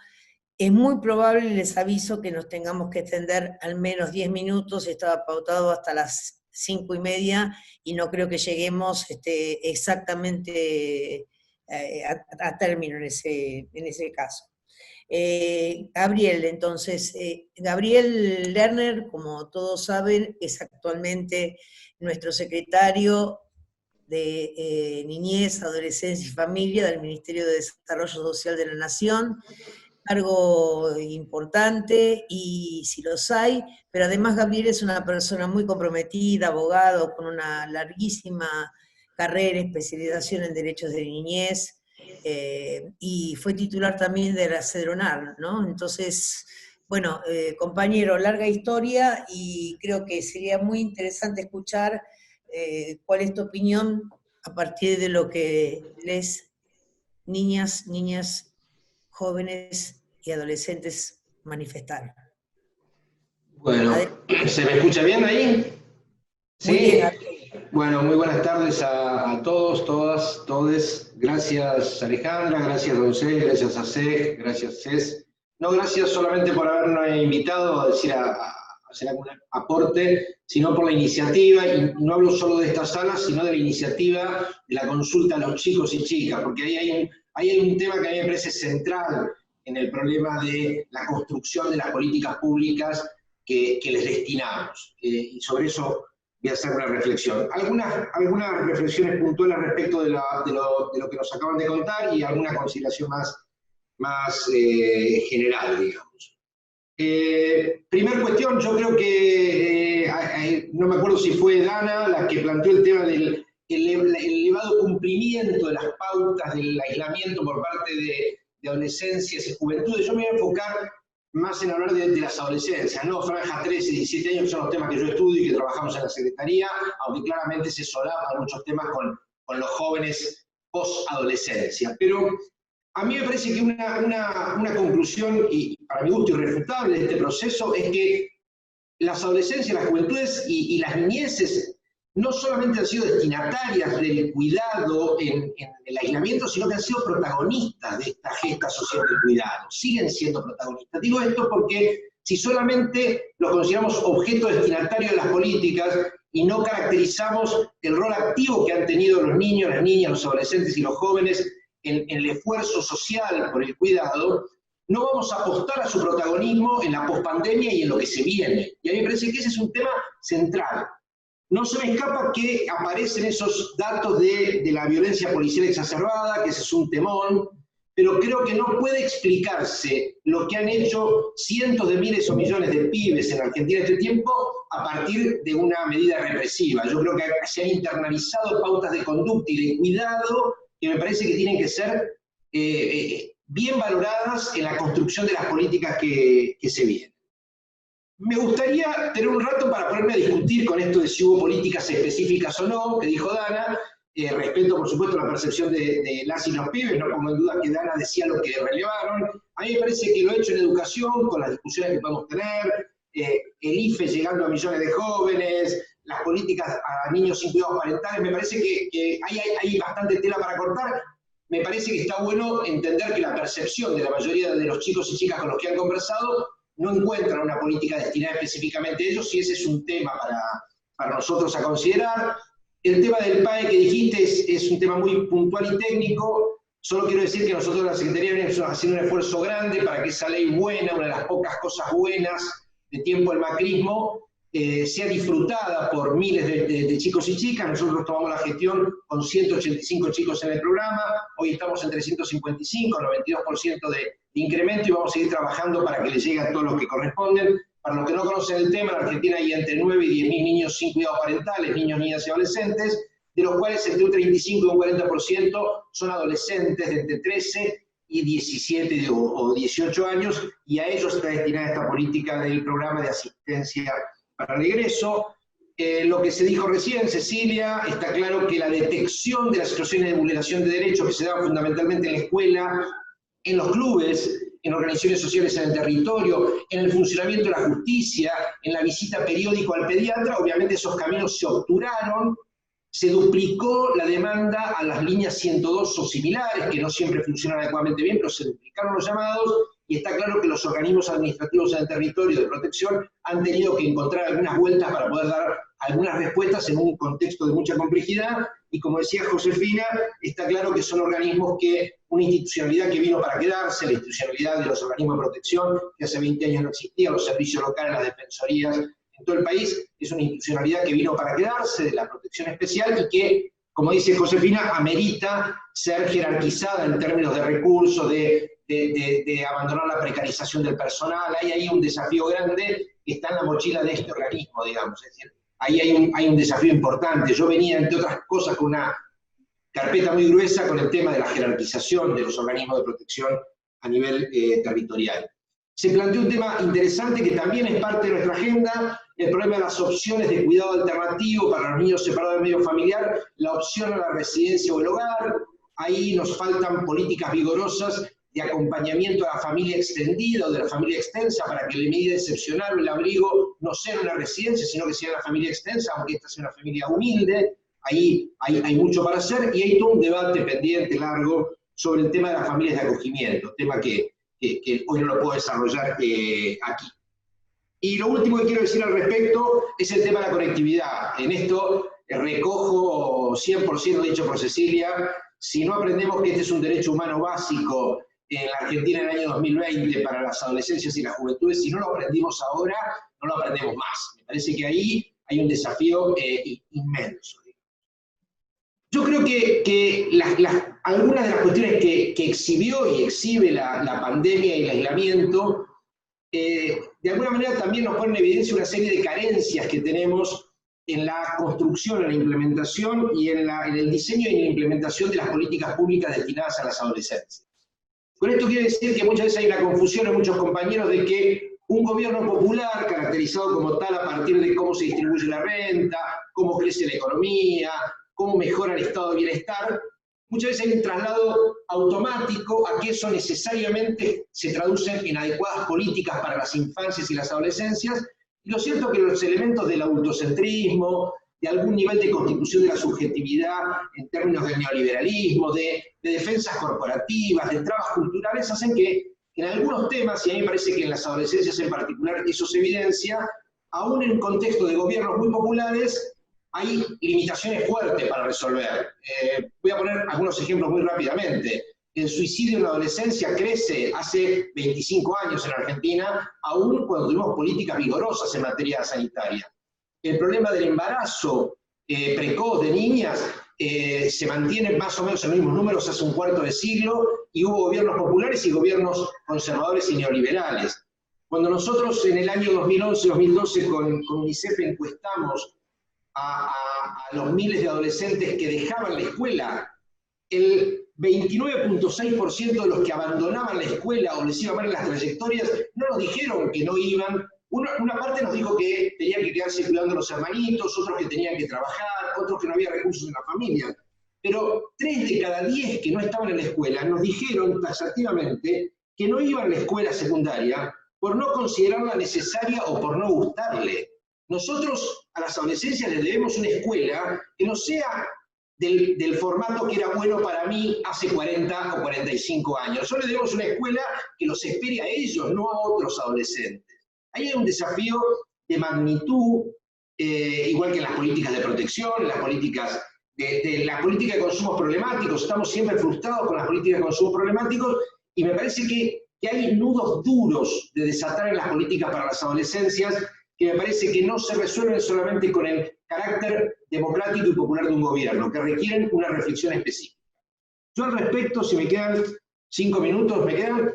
Speaker 1: Es muy probable, les aviso, que nos tengamos que extender al menos 10 minutos, estaba pautado hasta las 5:30, y no creo que lleguemos exactamente a término en ese caso. Gabriel, entonces, Gabriel Lerner, como todos saben, es actualmente nuestro secretario de Niñez, Adolescencia y Familia del Ministerio de Desarrollo Social de la Nación, cargo importante, y si los hay, pero además Gabriel es una persona muy comprometida, abogado, con una larguísima carrera, especialización en derechos de niñez, y fue titular también de la CEDRONAR, ¿no? Entonces, bueno, compañero, larga historia, y creo que sería muy interesante escuchar cuál es tu opinión a partir de lo que les niñas, jóvenes y adolescentes manifestaron.
Speaker 5: Bueno, ¿se me escucha bien ahí?
Speaker 1: Muy
Speaker 5: ¿Sí?
Speaker 1: bien.
Speaker 5: Bueno, muy buenas tardes a todos, todas, todes. Gracias Alejandra, gracias Don C, gracias a C, gracias Cés. No, gracias solamente por habernos invitado a hacer algún aporte, sino por la iniciativa, y no hablo solo de esta sala, sino de la iniciativa de la consulta a los chicos y chicas, porque ahí hay un tema que a mí me parece central en el problema de la construcción de las políticas públicas que les destinamos. Y sobre eso voy a hacer una reflexión. Algunas reflexiones puntuales respecto de lo que nos acaban de contar y alguna consideración más general, digamos. Primera cuestión, yo creo que, no me acuerdo si fue Dana la que planteó el tema del elevado cumplimiento de las pautas del aislamiento por parte de adolescencias y juventudes. Yo me voy a enfocar más en hablar de las adolescencias, no franja 13 y 17 años, que son los temas que yo estudio y que trabajamos en la Secretaría, aunque claramente se solapan muchos temas con los jóvenes post-adolescencia. Pero a mí me parece que una conclusión, y para mi gusto irrefutable de este proceso, es que las adolescencias, las juventudes y las niñeces no solamente han sido destinatarias del cuidado en el aislamiento, sino que han sido protagonistas de esta gesta social del cuidado, siguen siendo protagonistas. Digo esto porque si solamente los consideramos objeto destinatario de las políticas y no caracterizamos el rol activo que han tenido los niños, las niñas, los adolescentes y los jóvenes en el esfuerzo social por el cuidado, no vamos a apostar a su protagonismo en la pospandemia y en lo que se viene. Y a mí me parece que ese es un tema central. No se me escapa que aparecen esos datos de la violencia policial exacerbada, que ese es un temón, pero creo que no puede explicarse lo que han hecho cientos de miles o millones de pibes en Argentina en este tiempo a partir de una medida represiva. Yo creo que se han internalizado pautas de conducta y de cuidado que me parece que tienen que ser bien valoradas en la construcción de las políticas que se vienen. Me gustaría tener un rato para ponerme a discutir con esto de si hubo políticas específicas o no, que dijo Dana. Respeto, por supuesto, la percepción de las y los pibes, no pongo en duda que Dana decía lo que relevaron. A mí me parece que lo he hecho en educación, con las discusiones que podemos tener, el IFE llegando a millones de jóvenes, las políticas a niños sin cuidados parentales. Me parece que hay bastante tela para cortar. Me parece que está bueno entender que la percepción de la mayoría de los chicos y chicas con los que han conversado no encuentran una política destinada específicamente a ellos, y ese es un tema para nosotros a considerar. El tema del PAE que dijiste es un tema muy puntual y técnico. Solo quiero decir que nosotros en la Secretaría venimos haciendo un esfuerzo grande para que esa ley buena, una de las pocas cosas buenas de tiempo del macrismo, sea disfrutada por miles de chicos y chicas. Nosotros tomamos la gestión con 185 chicos en el programa, hoy estamos en 355, 92% de incremento, y vamos a seguir trabajando para que les llegue a todos los que corresponden. Para los que no conocen el tema, en Argentina hay entre 9 y 10.000 niños sin cuidados parentales, niños, niñas y adolescentes, de los cuales entre un 35 y un 40% son adolescentes de entre 13 y 17 o 18 años, y a ellos está destinada esta política del programa de asistencia para el egreso. Lo que se dijo recién, Cecilia, está claro que la detección de las situaciones de vulneración de derechos que se dan fundamentalmente en la escuela, en los clubes, en organizaciones sociales en el territorio, en el funcionamiento de la justicia, en la visita periódica al pediatra, obviamente esos caminos se obturaron, se duplicó la demanda a las líneas 102 o similares, que no siempre funcionan adecuadamente bien, pero se duplicaron los llamados, y está claro que los organismos administrativos en el territorio de protección han tenido que encontrar algunas vueltas para poder dar algunas respuestas en un contexto de mucha complejidad, y como decía Josefina, está claro que son organismos que, una institucionalidad que vino para quedarse, la institucionalidad de los organismos de protección, que hace 20 años no existía, los servicios locales, las defensorías en todo el país, es una institucionalidad que vino para quedarse, de la protección especial, y que, como dice Josefina, amerita ser jerarquizada en términos de recursos, de abandonar la precarización del personal. Hay ahí un desafío grande que está en la mochila de este organismo, digamos. Es decir, ahí hay un desafío importante. Yo venía, entre otras cosas, con una carpeta muy gruesa con el tema de la jerarquización de los organismos de protección a nivel territorial. Se planteó un tema interesante que también es parte de nuestra agenda, el problema de las opciones de cuidado alternativo para los niños separados del medio familiar, la opción a la residencia o el hogar. Ahí nos faltan políticas vigorosas de acompañamiento a la familia extendida o de la familia extensa, para que la medida excepcional o el abrigo no sea una residencia, sino que sea la familia extensa, aunque esta sea una familia humilde. Ahí hay mucho para hacer, y hay todo un debate pendiente largo sobre el tema de las familias de acogimiento, tema que hoy no lo puedo desarrollar aquí. Y lo último que quiero decir al respecto es el tema de la conectividad. En esto recojo 100% dicho por Cecilia. Si no aprendemos que este es un derecho humano básico, en la Argentina en el año 2020 para las adolescencias y las juventudes, si no lo aprendimos ahora, no lo aprendemos más. Me parece que ahí hay un desafío inmenso. Yo creo que algunas de las cuestiones que exhibió y exhibe la pandemia y el aislamiento, de alguna manera también nos ponen en evidencia una serie de carencias que tenemos en la construcción, en la implementación y en el diseño y en la implementación de las políticas públicas destinadas a las adolescencias. Con esto quiere decir que muchas veces hay una confusión en muchos compañeros de que un gobierno popular, caracterizado como tal a partir de cómo se distribuye la renta, cómo crece la economía, cómo mejora el estado de bienestar, muchas veces hay un traslado automático a que eso necesariamente se traduce en adecuadas políticas para las infancias y las adolescencias, y lo cierto es que los elementos del adultocentrismo, de algún nivel de constitución de la subjetividad en términos del neoliberalismo, de defensas corporativas, de trabas culturales, hacen que en algunos temas, y a mí me parece que en las adolescencias en particular eso se evidencia, aún en contexto de gobiernos muy populares, hay limitaciones fuertes para resolver. Voy a poner algunos ejemplos muy rápidamente. El suicidio en la adolescencia crece hace 25 años en Argentina, aún cuando tuvimos políticas vigorosas en materia sanitaria. El problema del embarazo precoz de niñas se mantiene más o menos en los mismos números hace un cuarto de siglo, y hubo gobiernos populares y gobiernos conservadores y neoliberales. Cuando nosotros en el año 2011-2012 con UNICEF encuestamos a los miles de adolescentes que dejaban la escuela, el 29.6% de los que abandonaban la escuela o les iba mal en las trayectorias no nos dijeron que no iban. Una parte nos dijo que tenían que quedarse cuidando a los hermanitos, otros que tenían que trabajar, otros que no había recursos en la familia. Pero 3 de cada 10 que no estaban en la escuela nos dijeron taxativamente que no iban a la escuela secundaria por no considerarla necesaria o por no gustarle. Nosotros a las adolescencias les debemos una escuela que no sea del formato que era bueno para mí hace 40 o 45 años. Solo les debemos una escuela que los espere a ellos, no a otros adolescentes. Ahí hay un desafío de magnitud, igual que en las políticas de protección, en las políticas de la política de consumos problemáticos. Estamos siempre frustrados con las políticas de consumos problemáticos, y me parece que hay nudos duros de desatar en las políticas para las adolescencias, que me parece que no se resuelven solamente con el carácter democrático y popular de un gobierno, que requieren una reflexión específica. Yo al respecto, si me quedan 5 minutos, ¿me quedan?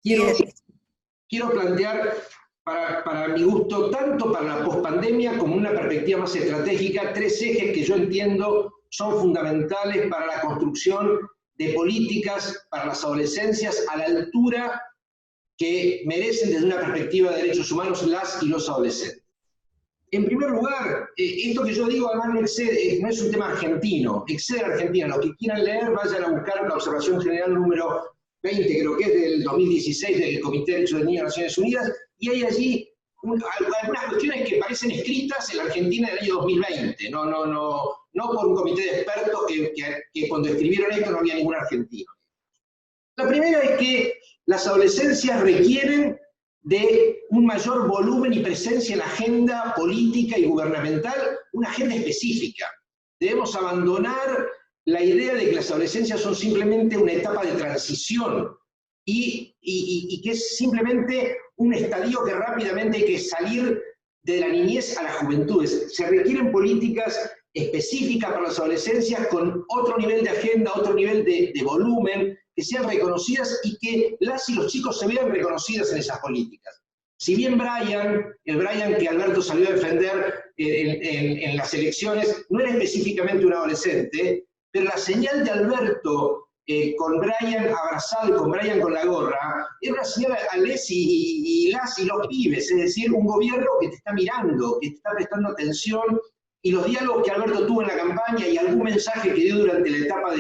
Speaker 5: Quiero plantear, para mi gusto, tanto para la pospandemia como una perspectiva más estratégica, 3 ejes que yo entiendo son fundamentales para la construcción de políticas para las adolescencias a la altura que merecen desde una perspectiva de derechos humanos las y los adolescentes. En primer lugar, esto que yo digo además no es un tema argentino, excede a Argentina. Los que quieran leer, vayan a buscar la observación general número 20, creo que es del 2016, del Comité de Derechos del Niño de Naciones Unidas, y hay allí algunas cuestiones que parecen escritas en la Argentina del año 2020, no por un comité de expertos que cuando escribieron esto no había ningún argentino. La primera es que las adolescencias requieren de un mayor volumen y presencia en la agenda política y gubernamental, una agenda específica. Debemos abandonar la idea de que las adolescencias son simplemente una etapa de transición y que es simplemente un estadio que rápidamente hay que salir de la niñez a las juventudes. Se requieren políticas específicas para las adolescencias con otro nivel de agenda, otro nivel de volumen, que sean reconocidas y que las y los chicos se vean reconocidas en esas políticas. Si bien el Brian que Alberto salió a defender en las elecciones, no era específicamente un adolescente, pero la señal de Alberto con Brian abrazado y con Brian con la gorra, era una señal a les y los pibes, es decir, un gobierno que te está mirando, que te está prestando atención, y los diálogos que Alberto tuvo en la campaña y algún mensaje que dio durante la etapa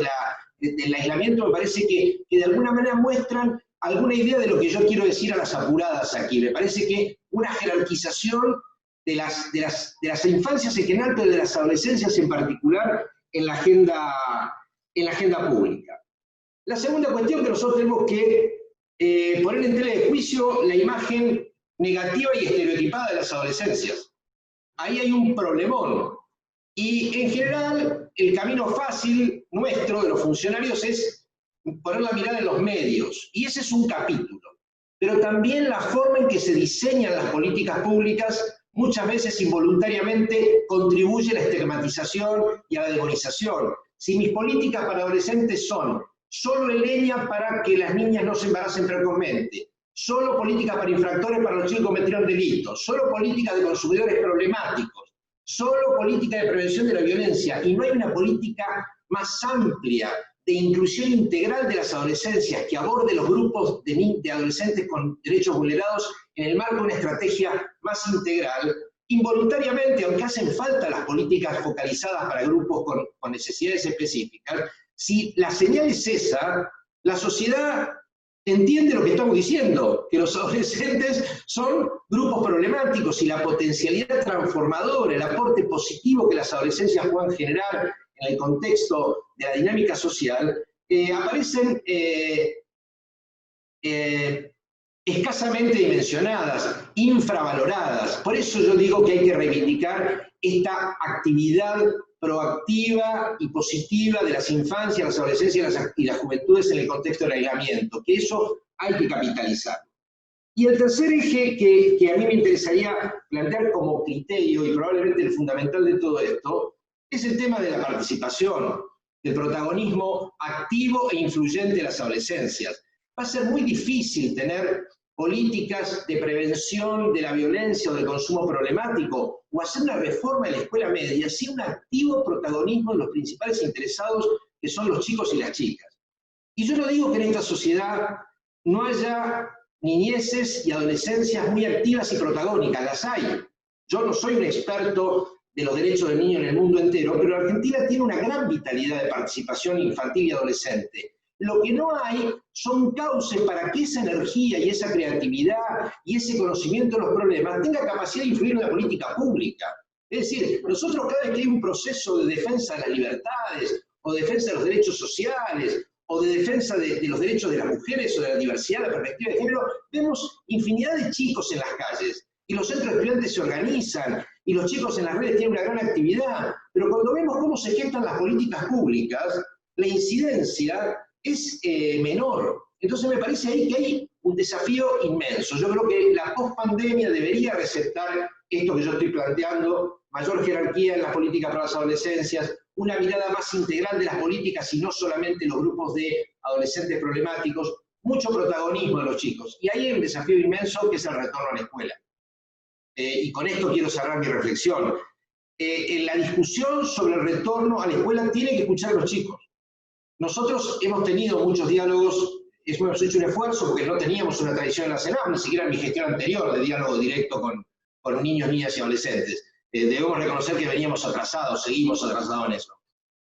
Speaker 5: del aislamiento me parece que de alguna manera muestran alguna idea de lo que yo quiero decir a las apuradas aquí. Me parece que una jerarquización de las infancias en general, pero de las adolescencias en particular, en la agenda pública. La segunda cuestión que nosotros tenemos que poner en tela de juicio la imagen negativa y estereotipada de las adolescencias. Ahí hay un problemón. Y en general, el camino fácil nuestro, de los funcionarios, es poner la mirada en los medios, y ese es un capítulo. Pero también la forma en que se diseñan las políticas públicas muchas veces involuntariamente contribuye a la estigmatización y a la demonización. Si mis políticas para adolescentes son solo leña para que las niñas no se embaracen precozmente, solo políticas para infractores para los chicos que cometieron delitos, solo políticas de consumidores problemáticos, solo política de prevención de la violencia, y no hay una política más amplia de inclusión integral de las adolescencias que aborde los grupos de adolescentes con derechos vulnerados en el marco de una estrategia más integral, involuntariamente, aunque hacen falta las políticas focalizadas para grupos con necesidades específicas, si la señal es esa, la sociedad entiende lo que estamos diciendo, que los adolescentes son grupos problemáticos y la potencialidad transformadora, el aporte positivo que las adolescencias puedan generar en el contexto de la dinámica social, aparecen escasamente dimensionadas, infravaloradas. Por eso yo digo que hay que reivindicar esta actividad proactiva y positiva de las infancias, las adolescencias y las juventudes en el contexto del aislamiento, que eso hay que capitalizar. Y el tercer eje que a mí me interesaría plantear como criterio, y probablemente el fundamental de todo esto, es el tema de la participación, del protagonismo activo e influyente de las adolescencias. Va a ser muy difícil tener políticas de prevención de la violencia o del consumo problemático, o hacer una reforma de la escuela media sin un activo protagonismo de los principales interesados, que son los chicos y las chicas. Y yo no digo que en esta sociedad no haya niñeces y adolescencias muy activas y protagónicas, las hay. Yo no soy un experto de los derechos del niño en el mundo entero, pero la Argentina tiene una gran vitalidad de participación infantil y adolescente. Lo que no hay son cauces para que esa energía y esa creatividad y ese conocimiento de los problemas tenga capacidad de influir en la política pública. Es decir, nosotros cada vez que hay un proceso de defensa de las libertades, o de defensa de los derechos sociales, o de defensa de los derechos de las mujeres, o de la diversidad, de la perspectiva de género, vemos infinidad de chicos en las calles, y los centros de estudiantes se organizan, y los chicos en las redes tienen una gran actividad, pero cuando vemos cómo se gestan las políticas públicas, la incidencia es menor. Entonces me parece ahí que hay un desafío inmenso. Yo creo que la pospandemia debería receptar esto que yo estoy planteando, mayor jerarquía en las políticas para las adolescencias, una mirada más integral de las políticas y no solamente los grupos de adolescentes problemáticos, mucho protagonismo de los chicos. Y ahí hay un desafío inmenso que es el retorno a la escuela. Y con esto quiero cerrar mi reflexión. En la discusión sobre el retorno a la escuela tiene que escuchar a los chicos. Nosotros hemos tenido muchos diálogos, hemos hecho un esfuerzo porque no teníamos una tradición en la CENAF, ni siquiera en mi gestión anterior, de diálogo directo con niños, niñas y adolescentes. Debemos reconocer que veníamos atrasados, seguimos atrasados en eso.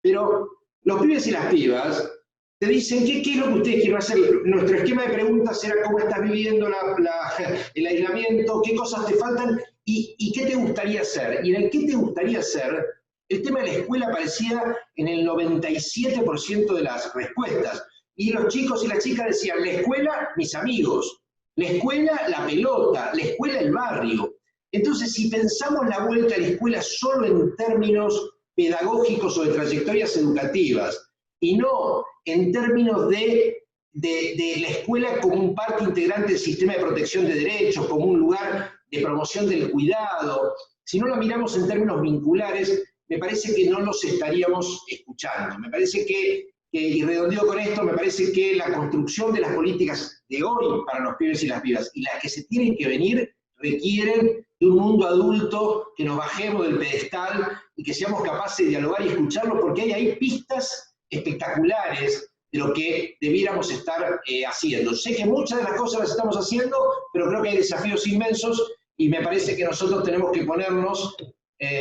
Speaker 5: Pero los pibes y las pibas te dicen, ¿qué es lo que ustedes quieren hacer? Nuestro esquema de preguntas era cómo estás viviendo el aislamiento, qué cosas te faltan y qué te gustaría hacer. Y en el qué te gustaría hacer, el tema de la escuela aparecía en el 97% de las respuestas. Y los chicos y las chicas decían, la escuela, mis amigos. La escuela, la pelota. La escuela, el barrio. Entonces, si pensamos la vuelta a la escuela solo en términos pedagógicos o de trayectorias educativas, y no en términos de la escuela como un parte integrante del sistema de protección de derechos, como un lugar de promoción del cuidado, si no la miramos en términos vinculares, me parece que no los estaríamos escuchando. Me parece que, y redondeo con esto, me parece que la construcción de las políticas de hoy para los pibes y las pibas, y las que se tienen que venir, requieren de un mundo adulto, que nos bajemos del pedestal y que seamos capaces de dialogar y escucharlo, porque hay ahí pistas espectaculares de lo que debiéramos estar haciendo. Sé que muchas de las cosas las estamos haciendo, pero creo que hay desafíos inmensos y me parece que nosotros tenemos que ponernos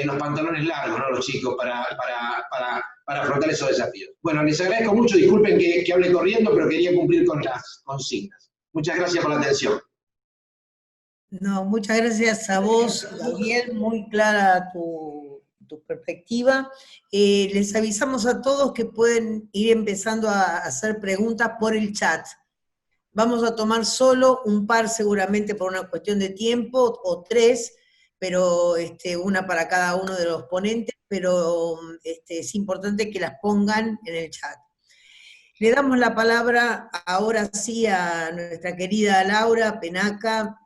Speaker 5: los pantalones largos, ¿no, los chicos, para afrontar esos desafíos. Bueno, les agradezco mucho, disculpen que hable corriendo, pero quería cumplir con las consignas. Muchas gracias por la atención.
Speaker 1: No, muchas gracias a vos, Gabriel, muy clara tu perspectiva. Les avisamos a todos que pueden ir empezando a hacer preguntas por el chat. Vamos a tomar solo un par seguramente por una cuestión de tiempo, o tres, pero una para cada uno de los ponentes, pero es importante que las pongan en el chat. Le damos la palabra ahora sí a nuestra querida Laura Penaca,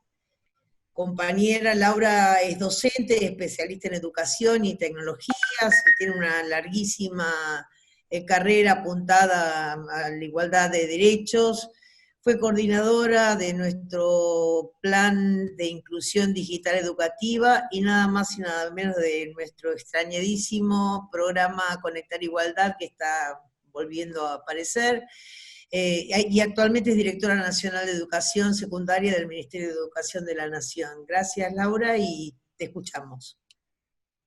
Speaker 1: compañera. Laura es docente, especialista en educación y tecnologías, tiene una larguísima carrera apuntada a la igualdad de derechos. Fue coordinadora de nuestro plan de inclusión digital educativa y nada más y nada menos de nuestro extrañadísimo programa Conectar Igualdad, que está volviendo a aparecer. Y actualmente es directora nacional de educación secundaria del Ministerio de Educación de la Nación. Gracias, Laura, y te escuchamos.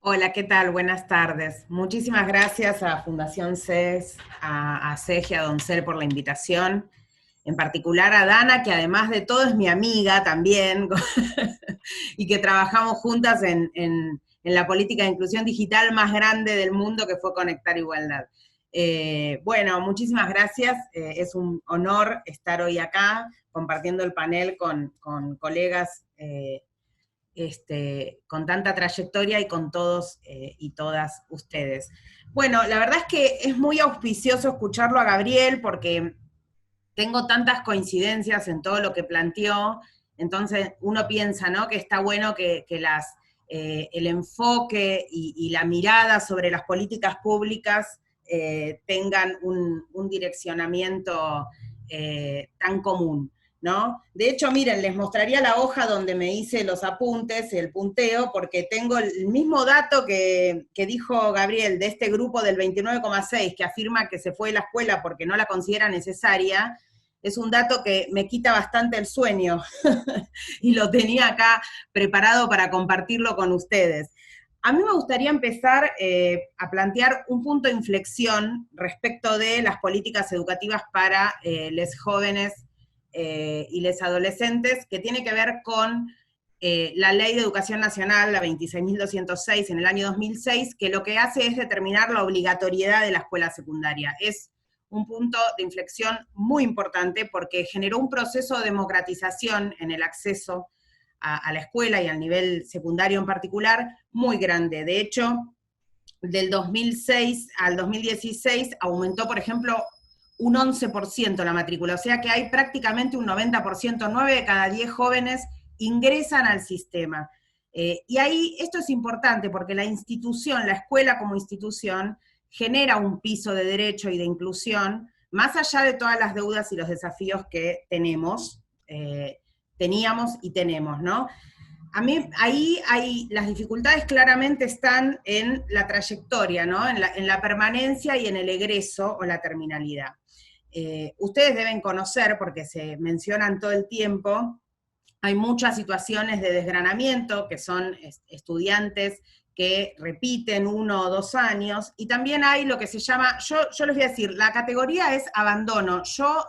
Speaker 6: Hola, ¿qué tal? Buenas tardes. Muchísimas gracias a Fundación CES, a CEG y a Doncel por la invitación. En particular a Dana, que además de todo es mi amiga también, y que trabajamos juntas en la política de inclusión digital más grande del mundo, que fue Conectar Igualdad. Bueno, muchísimas gracias. Es un honor estar hoy acá compartiendo el panel con colegas con tanta trayectoria y con todos y todas ustedes. Bueno, la verdad es que es muy auspicioso escucharlo a Gabriel porque tengo tantas coincidencias en todo lo que planteó, entonces uno piensa, ¿no?, que está bueno que el enfoque y la mirada sobre las políticas públicas tengan un direccionamiento tan común, ¿no? De hecho, miren, les mostraría la hoja donde me hice los apuntes, el punteo, porque tengo el mismo dato que dijo Gabriel, de este grupo del 29,6, que afirma que se fue de la escuela porque no la considera necesaria. Es un dato que me quita bastante el sueño, y lo tenía acá preparado para compartirlo con ustedes. A mí me gustaría empezar a plantear un punto de inflexión respecto de las políticas educativas para los jóvenes y los adolescentes, que tiene que ver con la Ley de Educación Nacional, la 26.206, en el año 2006, que lo que hace es determinar la obligatoriedad de la escuela secundaria. Es un punto de inflexión muy importante porque generó un proceso de democratización en el acceso a la escuela y al nivel secundario en particular muy grande. De hecho, del 2006 al 2016 aumentó, por ejemplo, un 11% la matrícula, o sea que hay prácticamente un 90%, 9 de cada 10 jóvenes ingresan al sistema. Y ahí esto es importante porque la institución, la escuela como institución, genera un piso de derecho y de inclusión, más allá de todas las deudas y los desafíos que teníamos y tenemos, ¿no? A mí, ahí las dificultades claramente están en la trayectoria, ¿no? En la permanencia y en el egreso o la terminalidad. Ustedes deben conocer, porque se mencionan todo el tiempo, hay muchas situaciones de desgranamiento, que son estudiantes que repiten 1 o 2 años, y también hay lo que se llama, yo les voy a decir, la categoría es abandono. Yo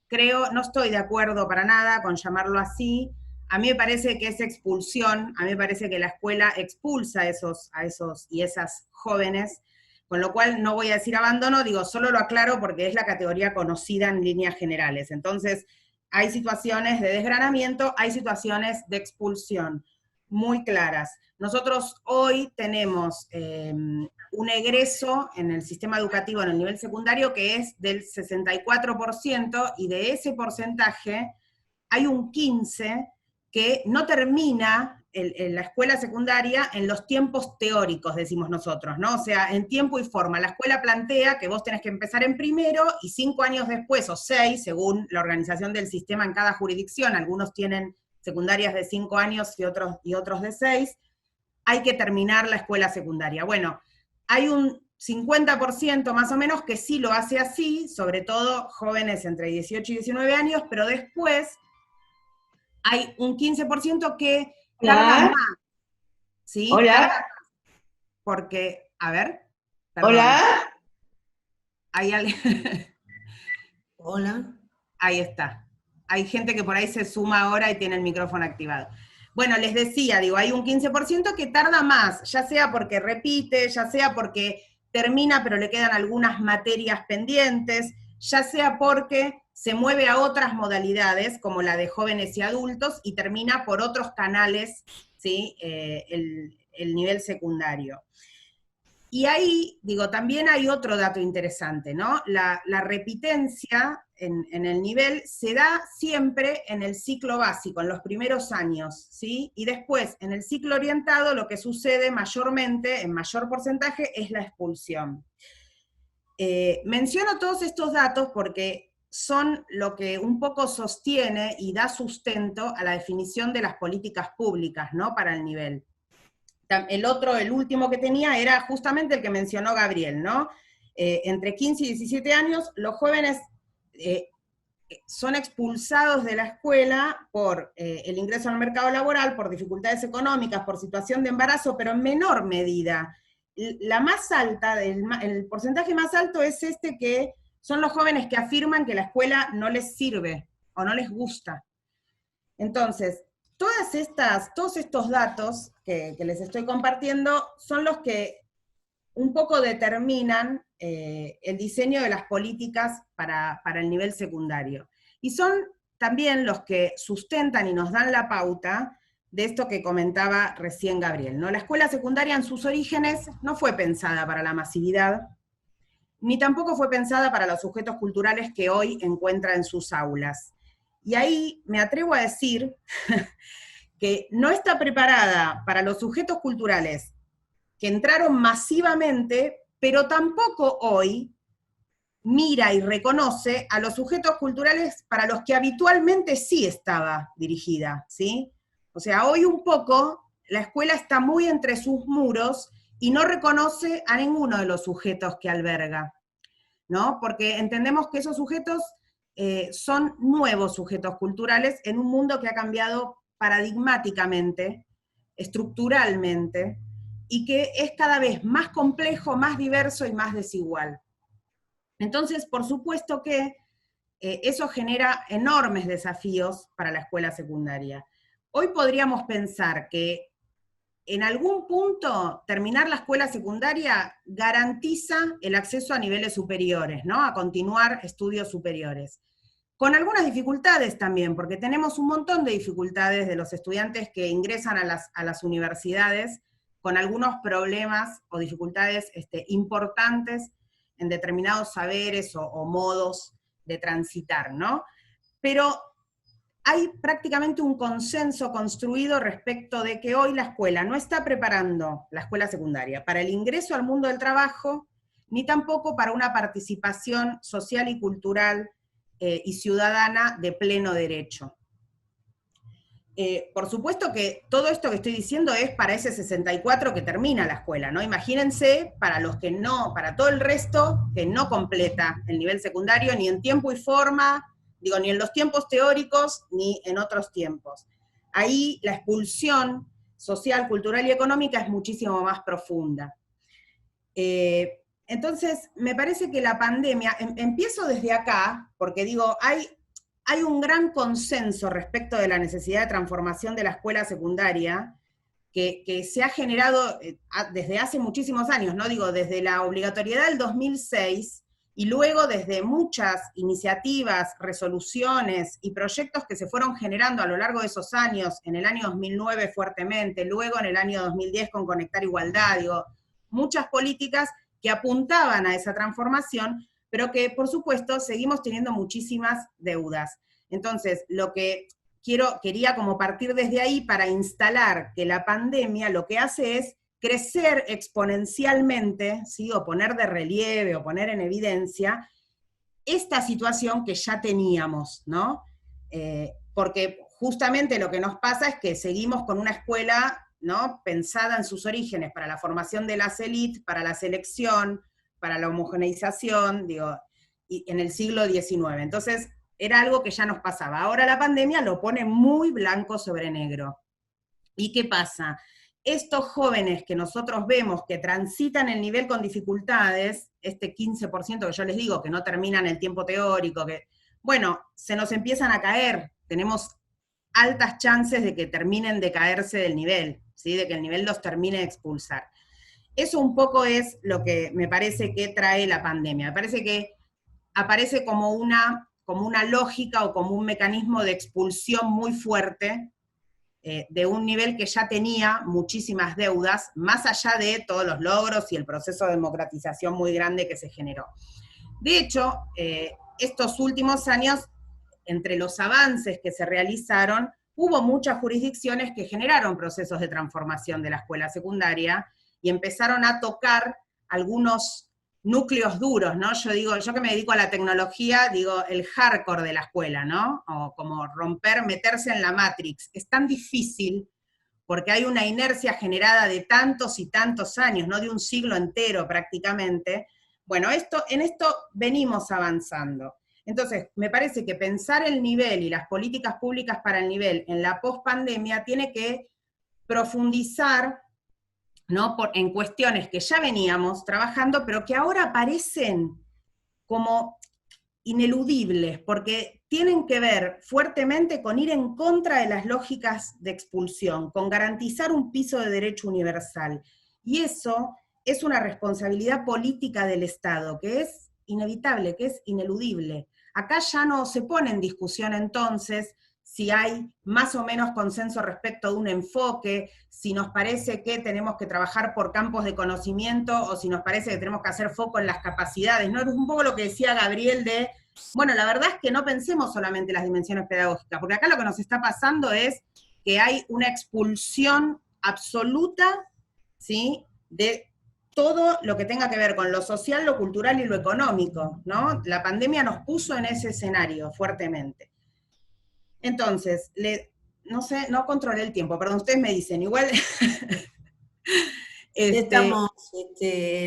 Speaker 6: creo, no estoy de acuerdo para nada con llamarlo así. A mí me parece que es expulsión, a mí me parece que la escuela expulsa a esos y esas jóvenes, con lo cual no voy a decir abandono, digo, solo lo aclaro porque es la categoría conocida en líneas generales. Entonces, hay situaciones de desgranamiento, hay situaciones de expulsión muy claras. Nosotros hoy tenemos un egreso en el sistema educativo en el nivel secundario que es del 64%, y de ese porcentaje hay un 15% que no termina en la escuela secundaria en los tiempos teóricos, decimos nosotros, ¿no? O sea, en tiempo y forma. La escuela plantea que vos tenés que empezar en primero y 5 años después, o 6, según la organización del sistema en cada jurisdicción, algunos tienen secundarias de 5 años y otros de 6, hay que terminar la escuela secundaria. Bueno, hay un 50% más o menos que sí lo hace así, sobre todo jóvenes entre 18 y 19 años, pero después hay un 15% que tarda más. ¿Sí?
Speaker 7: Hola.
Speaker 6: Tarda más. Porque, a ver. Perdón.
Speaker 7: Hola.
Speaker 6: ¿Hay alguien?
Speaker 1: Hola.
Speaker 6: Ahí está. Hay gente que por ahí se suma ahora y tiene el micrófono activado. Bueno, les decía, digo, hay un 15% que tarda más, ya sea porque repite, ya sea porque termina pero le quedan algunas materias pendientes, ya sea porque se mueve a otras modalidades, como la de jóvenes y adultos, y termina por otros canales, ¿sí? El nivel secundario. Y ahí, digo, también hay otro dato interesante, ¿no? La repitencia en el nivel se da siempre en el ciclo básico, en los primeros años, ¿sí? Y después, en el ciclo orientado, lo que sucede mayormente, en mayor porcentaje, es la expulsión. Menciono todos estos datos porque son lo que un poco sostiene y da sustento a la definición de las políticas públicas, ¿no? Para el nivel. El último que tenía era justamente el que mencionó Gabriel, ¿no? Entre 15 y 17 años, los jóvenes son expulsados de la escuela por el ingreso al mercado laboral, por dificultades económicas, por situación de embarazo, pero en menor medida. La más alta, el porcentaje más alto es este, que son los jóvenes que afirman que la escuela no les sirve o no les gusta. Entonces, todos estos datos que les estoy compartiendo son los que un poco determinan el diseño de las políticas para el nivel secundario. Y son también los que sustentan y nos dan la pauta de esto que comentaba recién Gabriel, ¿no? La escuela secundaria en sus orígenes no fue pensada para la masividad, ni tampoco fue pensada para los sujetos culturales que hoy encuentra en sus aulas. Y ahí me atrevo a decir que no está preparada para los sujetos culturales que entraron masivamente, pero tampoco hoy mira y reconoce a los sujetos culturales para los que habitualmente sí estaba dirigida, ¿sí? O sea, hoy un poco la escuela está muy entre sus muros y no reconoce a ninguno de los sujetos que alberga, ¿no? Porque entendemos que esos sujetos son nuevos sujetos culturales en un mundo que ha cambiado paradigmáticamente, estructuralmente, y que es cada vez más complejo, más diverso y más desigual. Entonces, por supuesto que eso genera enormes desafíos para la escuela secundaria. Hoy podríamos pensar que en algún punto terminar la escuela secundaria garantiza el acceso a niveles superiores, ¿no? A continuar estudios superiores. Con algunas dificultades también, porque tenemos un montón de dificultades de los estudiantes que ingresan a las universidades con algunos problemas o dificultades importantes en determinados saberes o modos de transitar, ¿no? Pero hay prácticamente un consenso construido respecto de que hoy la escuela no está preparando, la escuela secundaria, para el ingreso al mundo del trabajo, ni tampoco para una participación social y cultural y ciudadana de pleno derecho. Por supuesto que todo esto que estoy diciendo es para ese 64 que termina la escuela, ¿no? Imagínense para los que no, para todo el resto que no completa el nivel secundario, ni en tiempo y forma, digo, ni en los tiempos teóricos, ni en otros tiempos. Ahí la expulsión social, cultural y económica es muchísimo más profunda. Entonces, me parece que la pandemia, empiezo desde acá, porque digo, hay un gran consenso respecto de la necesidad de transformación de la escuela secundaria, que se ha generado desde hace muchísimos años, ¿no? Digo, desde la obligatoriedad del 2006, y luego desde muchas iniciativas, resoluciones y proyectos que se fueron generando a lo largo de esos años, en el año 2009 fuertemente, luego en el año 2010 con Conectar Igualdad, digo, muchas políticas que apuntaban a esa transformación, pero que por supuesto seguimos teniendo muchísimas deudas. Entonces, lo que quería como partir desde ahí para instalar que la pandemia lo que hace es crecer exponencialmente, ¿sí? O poner de relieve, o poner en evidencia, esta situación que ya teníamos, ¿no? Porque justamente lo que nos pasa es que seguimos con una escuela, ¿no? Pensada en sus orígenes para la formación de las élites, para la selección, para la homogeneización, digo, y en el siglo XIX. Entonces, era algo que ya nos pasaba. Ahora la pandemia lo pone muy blanco sobre negro. ¿Y qué pasa? Estos jóvenes que nosotros vemos que transitan el nivel con dificultades, este 15% que yo les digo, que no terminan el tiempo teórico, bueno, se nos empiezan a caer, tenemos altas chances de que terminen de caerse del nivel, ¿sí? De que el nivel los termine de expulsar. Eso un poco es lo que me parece que trae la pandemia. Me parece que aparece como una lógica o como un mecanismo de expulsión muy fuerte de un nivel que ya tenía muchísimas deudas, más allá de todos los logros y el proceso de democratización muy grande que se generó. De hecho, estos últimos años, entre los avances que se realizaron, hubo muchas jurisdicciones que generaron procesos de transformación de la escuela secundaria y empezaron a tocar algunos núcleos duros, ¿no? Yo que me dedico a la tecnología, digo el hardcore de la escuela, ¿no? O como meterse en la Matrix. Es tan difícil porque hay una inercia generada de tantos y tantos años, ¿no? De un siglo entero prácticamente. Bueno, en esto venimos avanzando. Entonces, me parece que pensar el nivel y las políticas públicas para el nivel en la pospandemia tiene que profundizar, ¿no? En cuestiones que ya veníamos trabajando, pero que ahora parecen como ineludibles, porque tienen que ver fuertemente con ir en contra de las lógicas de expulsión, con garantizar un piso de derecho universal. Y eso es una responsabilidad política del Estado, que es inevitable, que es ineludible. Acá ya no se pone en discusión entonces si hay más o menos consenso respecto de un enfoque, si nos parece que tenemos que trabajar por campos de conocimiento, o si nos parece que tenemos que hacer foco en las capacidades, ¿no? Es un poco lo que decía Gabriel de, bueno, la verdad es que no pensemos solamente las dimensiones pedagógicas, porque acá lo que nos está pasando es que hay una expulsión absoluta, ¿sí?, de todo lo que tenga que ver con lo social, lo cultural y lo económico, ¿no? La pandemia nos puso en ese escenario fuertemente. Entonces, no sé, no controlé el tiempo, perdón, ustedes me dicen, igual...
Speaker 1: Estamos,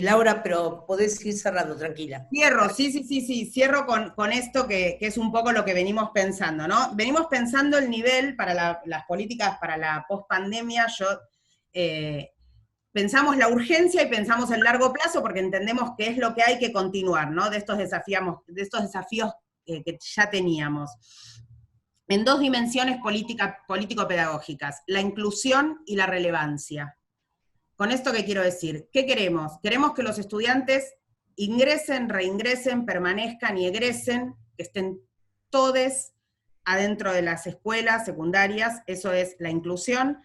Speaker 1: Laura, pero podés ir cerrando, tranquila.
Speaker 6: Cierro, sí, cierro con esto que es un poco lo que venimos pensando, ¿no? Venimos pensando el nivel para las políticas para la pospandemia, pensamos la urgencia y pensamos el largo plazo porque entendemos que es lo que hay que continuar, ¿no? De estos desafíos que ya teníamos. En dos dimensiones político-pedagógicas, la inclusión y la relevancia. ¿Con esto qué quiero decir? ¿Qué queremos? Queremos que los estudiantes ingresen, reingresen, permanezcan y egresen, que estén todos adentro de las escuelas secundarias, eso es la inclusión,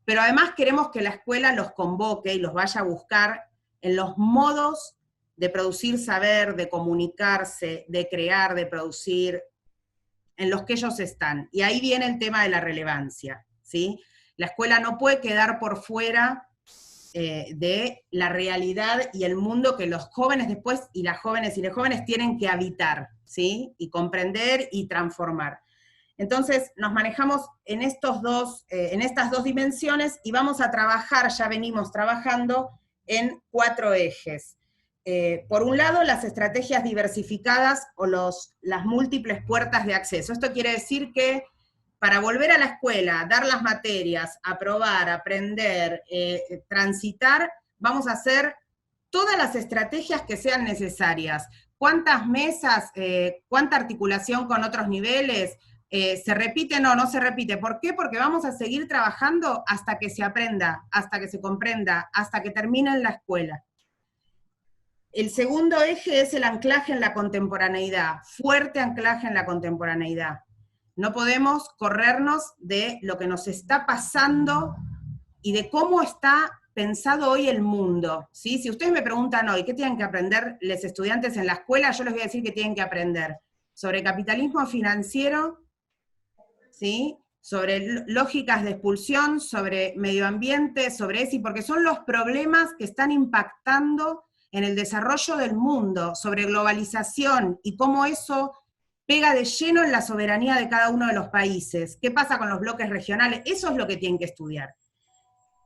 Speaker 6: pero además queremos que la escuela los convoque y los vaya a buscar en los modos de producir saber, de comunicarse, de crear, de producir, en los que ellos están. Y ahí viene el tema de la relevancia, ¿sí? La escuela no puede quedar por fuera de la realidad y el mundo que los jóvenes después, y las jóvenes y los jóvenes tienen que habitar, ¿sí? Y comprender y transformar. Entonces, nos manejamos en estas dos dimensiones y vamos a trabajar, ya venimos trabajando, en 4 ejes. Por un lado, las estrategias diversificadas o las múltiples puertas de acceso. Esto quiere decir que para volver a la escuela, dar las materias, aprobar, aprender, transitar, vamos a hacer todas las estrategias que sean necesarias. ¿Cuántas mesas, cuánta articulación con otros niveles? ¿Se repite? No se repite. ¿Por qué? Porque vamos a seguir trabajando hasta que se aprenda, hasta que se comprenda, hasta que termine en la escuela. El segundo eje es el anclaje en la contemporaneidad, fuerte anclaje en la contemporaneidad. No podemos corrernos de lo que nos está pasando y de cómo está pensado hoy el mundo, ¿sí? Si ustedes me preguntan hoy, ¿qué tienen que aprender los estudiantes en la escuela? Yo les voy a decir que tienen que aprender sobre capitalismo financiero, ¿sí? Sobre lógicas de expulsión, sobre medio ambiente, sobre ESI, porque son los problemas que están impactando en el desarrollo del mundo, sobre globalización y cómo eso pega de lleno en la soberanía de cada uno de los países. ¿Qué pasa con los bloques regionales? Eso es lo que tienen que estudiar.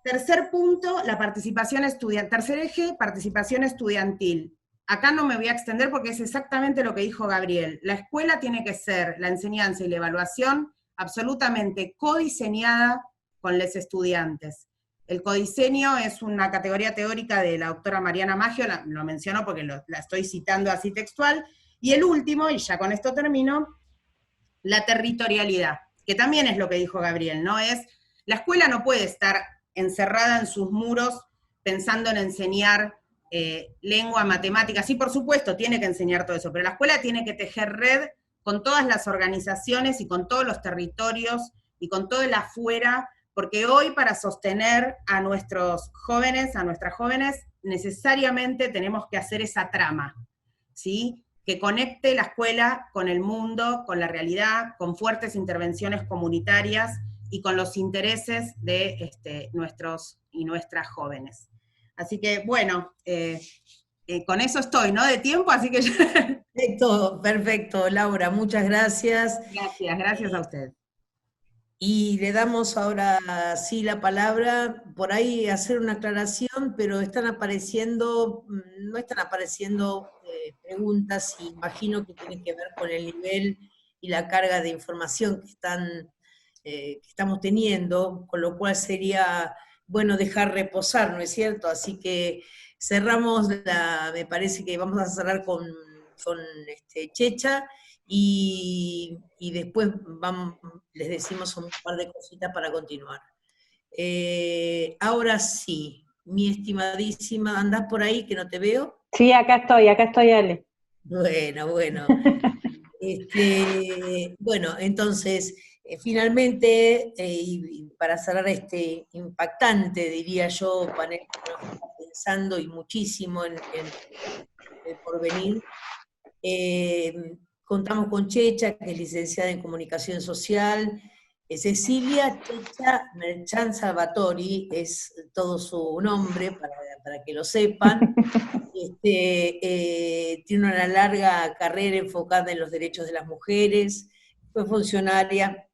Speaker 6: Tercer punto, la participación estudiantil. Tercer eje, participación estudiantil. Acá no me voy a extender porque es exactamente lo que dijo Gabriel. La escuela tiene que ser, la enseñanza y la evaluación, absolutamente codiseñada con los estudiantes. El codiseño es una categoría teórica de la doctora Mariana Maggio, lo menciono porque la estoy citando así textual. Y el último, y ya con esto termino, la territorialidad, que también es lo que dijo Gabriel, ¿no? La escuela no puede estar encerrada en sus muros pensando en enseñar lengua, matemáticas, sí, por supuesto, tiene que enseñar todo eso, pero la escuela tiene que tejer red con todas las organizaciones y con todos los territorios y con todo el afuera porque hoy para sostener a nuestros jóvenes, a nuestras jóvenes, necesariamente tenemos que hacer esa trama, ¿sí? Que conecte la escuela con el mundo, con la realidad, con fuertes intervenciones comunitarias y con los intereses de nuestros y nuestras jóvenes. Así que, bueno, con eso estoy, ¿no? De tiempo, así que...
Speaker 1: Perfecto, perfecto, Laura, muchas gracias.
Speaker 6: Gracias a usted.
Speaker 1: Y le damos ahora sí la palabra, por ahí hacer una aclaración, pero están apareciendo, no están apareciendo preguntas, y imagino que tienen que ver con el nivel y la carga de información que estamos teniendo, con lo cual sería bueno dejar reposar, ¿no es cierto? Así que cerramos me parece que vamos a cerrar con Checha, y después les decimos un par de cositas para continuar. Ahora sí, mi estimadísima, ¿andás por ahí que no te veo?
Speaker 7: Sí, acá estoy, Ale.
Speaker 1: Bueno. Bueno, entonces, finalmente, y para cerrar este impactante, diría yo, panel que nos está pensando y muchísimo en el porvenir, contamos con Checha, que es licenciada en Comunicación Social. Cecilia Checha Merchán Salvatori es todo su nombre, para que lo sepan. Tiene una larga carrera enfocada en los derechos de las mujeres, fue funcionaria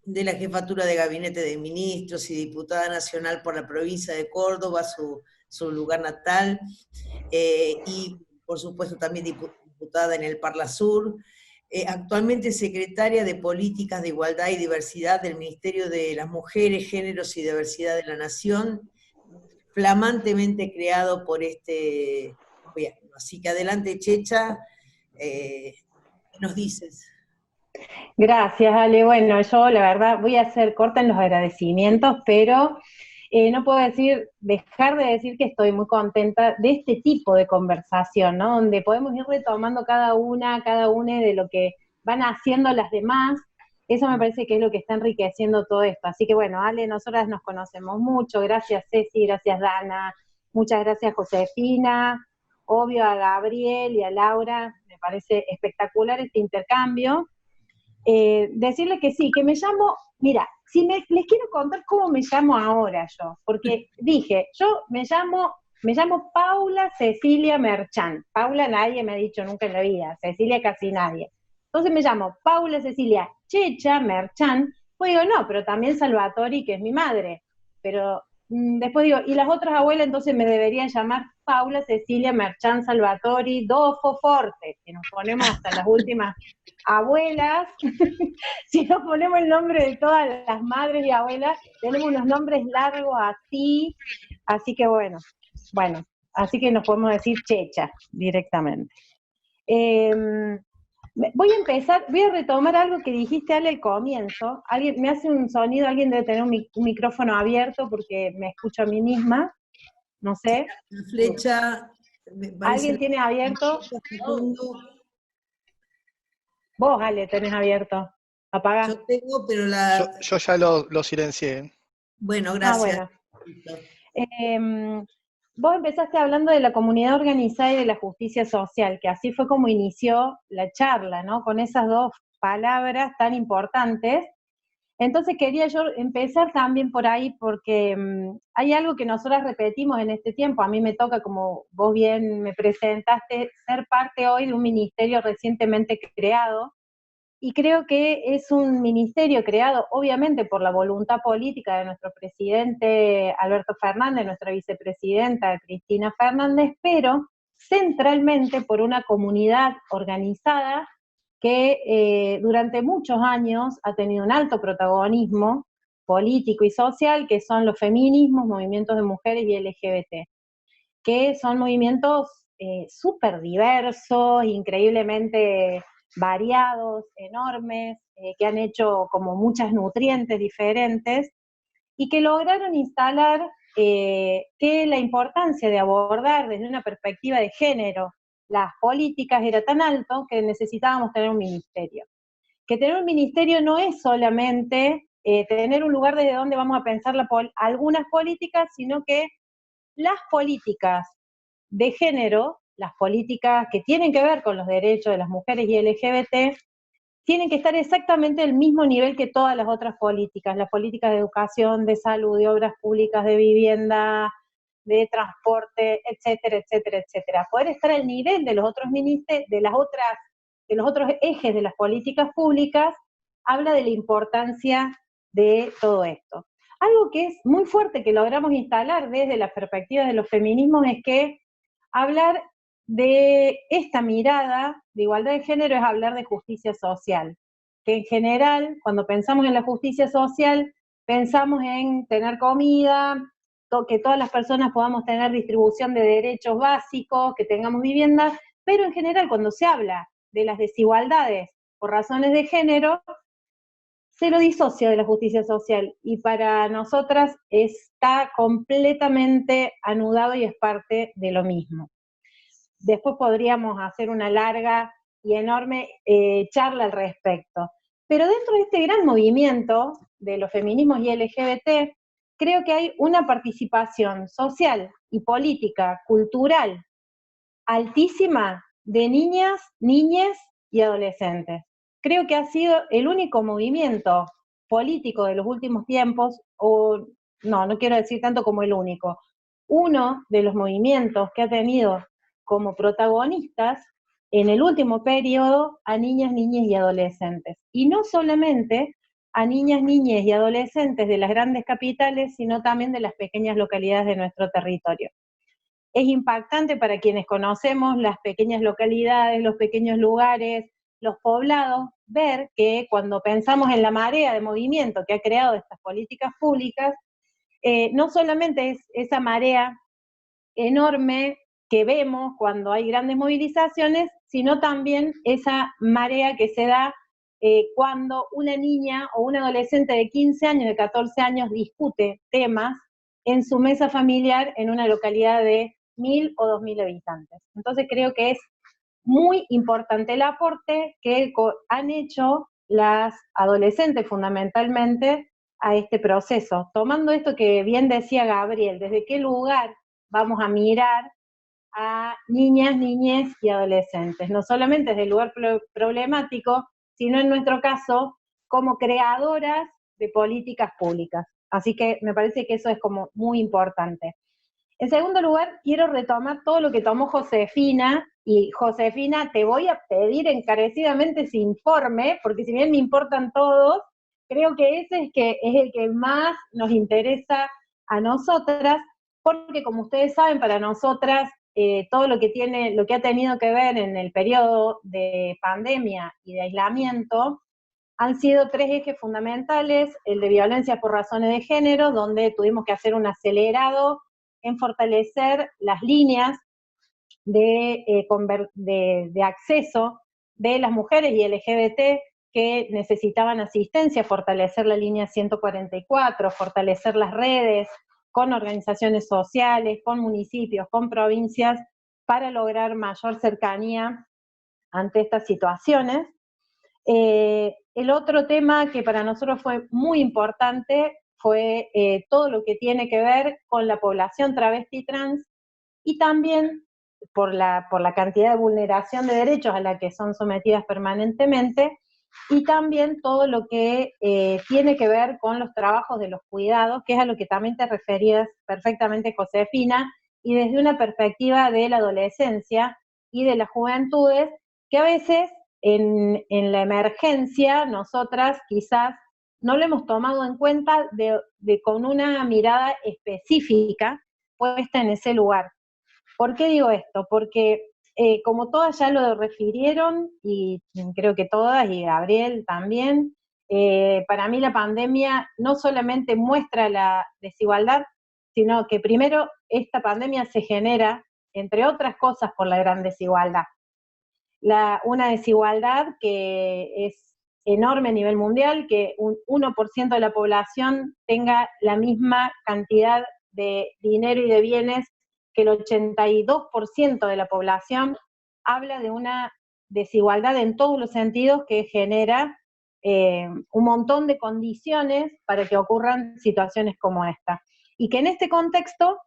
Speaker 1: de la Jefatura de Gabinete de Ministros y diputada nacional por la provincia de Córdoba, su lugar natal, y por supuesto también diputada en el Parla Sur, actualmente secretaria de Políticas de Igualdad y Diversidad del Ministerio de las Mujeres, Géneros y Diversidad de la Nación, flamantemente creado por este gobierno. Así que adelante, Checha, ¿qué nos dices?
Speaker 7: Gracias, Ale. Bueno, yo la verdad voy a ser corta en los agradecimientos, pero no puedo dejar de decir que estoy muy contenta de este tipo de conversación, ¿no? Donde podemos ir retomando cada una de lo que van haciendo las demás. Eso me parece que es lo que está enriqueciendo todo esto. Así que bueno, Ale, nosotras nos conocemos mucho. Gracias, Ceci, gracias, Dana. Muchas gracias, Josefina. Obvio a Gabriel y a Laura. Me parece espectacular este intercambio. Decirle que sí, que me llamo, mira, les quiero contar cómo me llamo ahora yo, porque dije, yo me llamo Paula Cecilia Merchán. Paula nadie me ha dicho nunca en la vida, Cecilia casi nadie. Entonces me llamo Paula Cecilia Checha Merchán, pues digo, no, pero también Salvatori, que es mi madre, pero después digo, y las otras abuelas entonces me deberían llamar Paula Cecilia Merchán Salvatori Dofo Forte, que nos ponemos hasta las últimas abuelas. Si nos ponemos el nombre de todas las madres y abuelas, tenemos unos nombres largos así que bueno, así que nos podemos decir Checha directamente. Voy a retomar algo que dijiste, Ale, al comienzo. Alguien me hace un sonido, alguien debe tener un micrófono abierto porque me escucho a mí misma, no sé.
Speaker 1: La flecha...
Speaker 7: ¿Alguien tiene abierto? Vos, Ale, tenés abierto. Apagá.
Speaker 1: Yo tengo, pero
Speaker 8: Yo ya lo silencié.
Speaker 1: Bueno, gracias.
Speaker 7: Bueno. Vos empezaste hablando de la comunidad organizada y de la justicia social, que así fue como inició la charla, ¿no? Con esas dos palabras tan importantes. Entonces quería yo empezar también por ahí, porque hay algo que nosotras repetimos en este tiempo. A mí me toca, como vos bien me presentaste, ser parte hoy de un ministerio recientemente creado, y creo que es un ministerio creado obviamente por la voluntad política de nuestro presidente Alberto Fernández, nuestra vicepresidenta Cristina Fernández, pero centralmente por una comunidad organizada que durante muchos años ha tenido un alto protagonismo político y social, que son los feminismos, movimientos de mujeres y LGBT, que son movimientos súper diversos, increíblemente variados, enormes, que han hecho como muchas nutrientes diferentes, y que lograron instalar que la importancia de abordar desde una perspectiva de género las políticas era tan alto que necesitábamos tener un ministerio. Que tener un ministerio no es solamente tener un lugar desde donde vamos a pensar algunas políticas, sino que las políticas de género, las políticas que tienen que ver con los derechos de las mujeres y LGBT, tienen que estar exactamente al mismo nivel que todas las otras políticas, las políticas de educación, de salud, de obras públicas, de vivienda, de transporte, etcétera, etcétera, etcétera. Poder estar al nivel de los otros de los otros ejes de las políticas públicas, habla de la importancia de todo esto. Algo que es muy fuerte que logramos instalar desde la perspectiva de los feminismos es que hablar de esta mirada de igualdad de género es hablar de justicia social, que en general, cuando pensamos en la justicia social, pensamos en tener comida, que todas las personas podamos tener distribución de derechos básicos, que tengamos vivienda, pero en general cuando se habla de las desigualdades por razones de género, se lo disocia de la justicia social, y para nosotras está completamente anudado y es parte de lo mismo. Después podríamos hacer una larga y enorme charla al respecto. Pero dentro de este gran movimiento de los feminismos y LGBT, creo que hay una participación social y política, cultural, altísima de niñas, niñes y adolescentes. Creo que ha sido el único movimiento político de los últimos tiempos, o no quiero decir tanto como el único, uno de los movimientos que ha tenido como protagonistas en el último periodo a niñas, niñas y adolescentes. Y no solamente a niñas, niñas y adolescentes de las grandes capitales, sino también de las pequeñas localidades de nuestro territorio. Es impactante para quienes conocemos las pequeñas localidades, los pequeños lugares, los poblados, ver que cuando pensamos en la marea de movimiento que ha creado estas políticas públicas, no solamente es esa marea enorme que vemos cuando hay grandes movilizaciones, sino también esa marea que se da cuando una niña o un adolescente de 15 años, de 14 años, discute temas en su mesa familiar en una localidad de 1.000 o 2.000 habitantes. Entonces creo que es muy importante el aporte que han hecho las adolescentes fundamentalmente a este proceso. Tomando esto que bien decía Gabriel, desde qué lugar vamos a mirar a niñas, niñes y adolescentes, no solamente desde el lugar problemático, sino en nuestro caso como creadoras de políticas públicas. Así que me parece que eso es como muy importante. En segundo lugar, quiero retomar todo lo que tomó Josefina, y Josefina, te voy a pedir encarecidamente ese informe, porque si bien me importan todos, creo que ese es el que más nos interesa a nosotras, porque como ustedes saben, para nosotras, todo lo que ha tenido que ver en el periodo de pandemia y de aislamiento, han sido 3 ejes fundamentales: el de violencia por razones de género, donde tuvimos que hacer un acelerado en fortalecer las líneas de acceso de las mujeres y LGBT que necesitaban asistencia, fortalecer la línea 144, fortalecer las redes con organizaciones sociales, con municipios, con provincias, para lograr mayor cercanía ante estas situaciones. El otro tema que para nosotros fue muy importante fue todo lo que tiene que ver con la población travesti trans, y también por la cantidad de vulneración de derechos a la que son sometidas permanentemente, y también todo lo que tiene que ver con los trabajos de los cuidados, que es a lo que también te referías perfectamente, Josefina, y desde una perspectiva de la adolescencia y de las juventudes, que a veces en la emergencia nosotras quizás no lo hemos tomado en cuenta con una mirada específica puesta en ese lugar. ¿Por qué digo esto? Porque como todas ya lo refirieron, y creo que todas, y Gabriel también, para mí la pandemia no solamente muestra la desigualdad, sino que primero esta pandemia se genera, entre otras cosas, por la gran desigualdad. Una desigualdad que es enorme a nivel mundial, que un 1% de la población tenga la misma cantidad de dinero y de bienes que el 82% de la población, habla de una desigualdad en todos los sentidos que genera un montón de condiciones para que ocurran situaciones como esta. Y que en este contexto,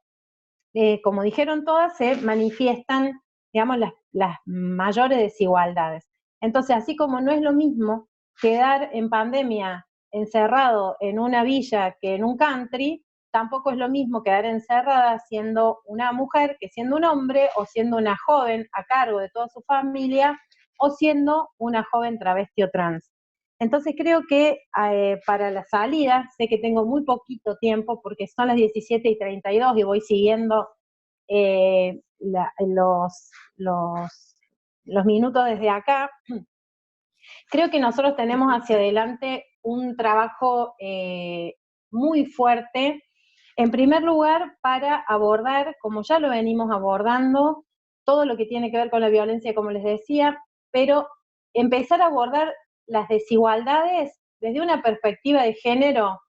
Speaker 7: como dijeron todas, se manifiestan, digamos, las mayores desigualdades. Entonces, así como no es lo mismo quedar en pandemia encerrado en una villa que en un country, tampoco es lo mismo quedar encerrada siendo una mujer que siendo un hombre, o siendo una joven a cargo de toda su familia, o siendo una joven travesti o trans. Entonces creo que para la salida, sé que tengo muy poquito tiempo porque son las 17:32 y voy siguiendo los minutos desde acá. Creo que nosotros tenemos hacia adelante un trabajo muy fuerte, en primer lugar para abordar, como ya lo venimos abordando, todo lo que tiene que ver con la violencia, como les decía, pero empezar a abordar las desigualdades desde una perspectiva de género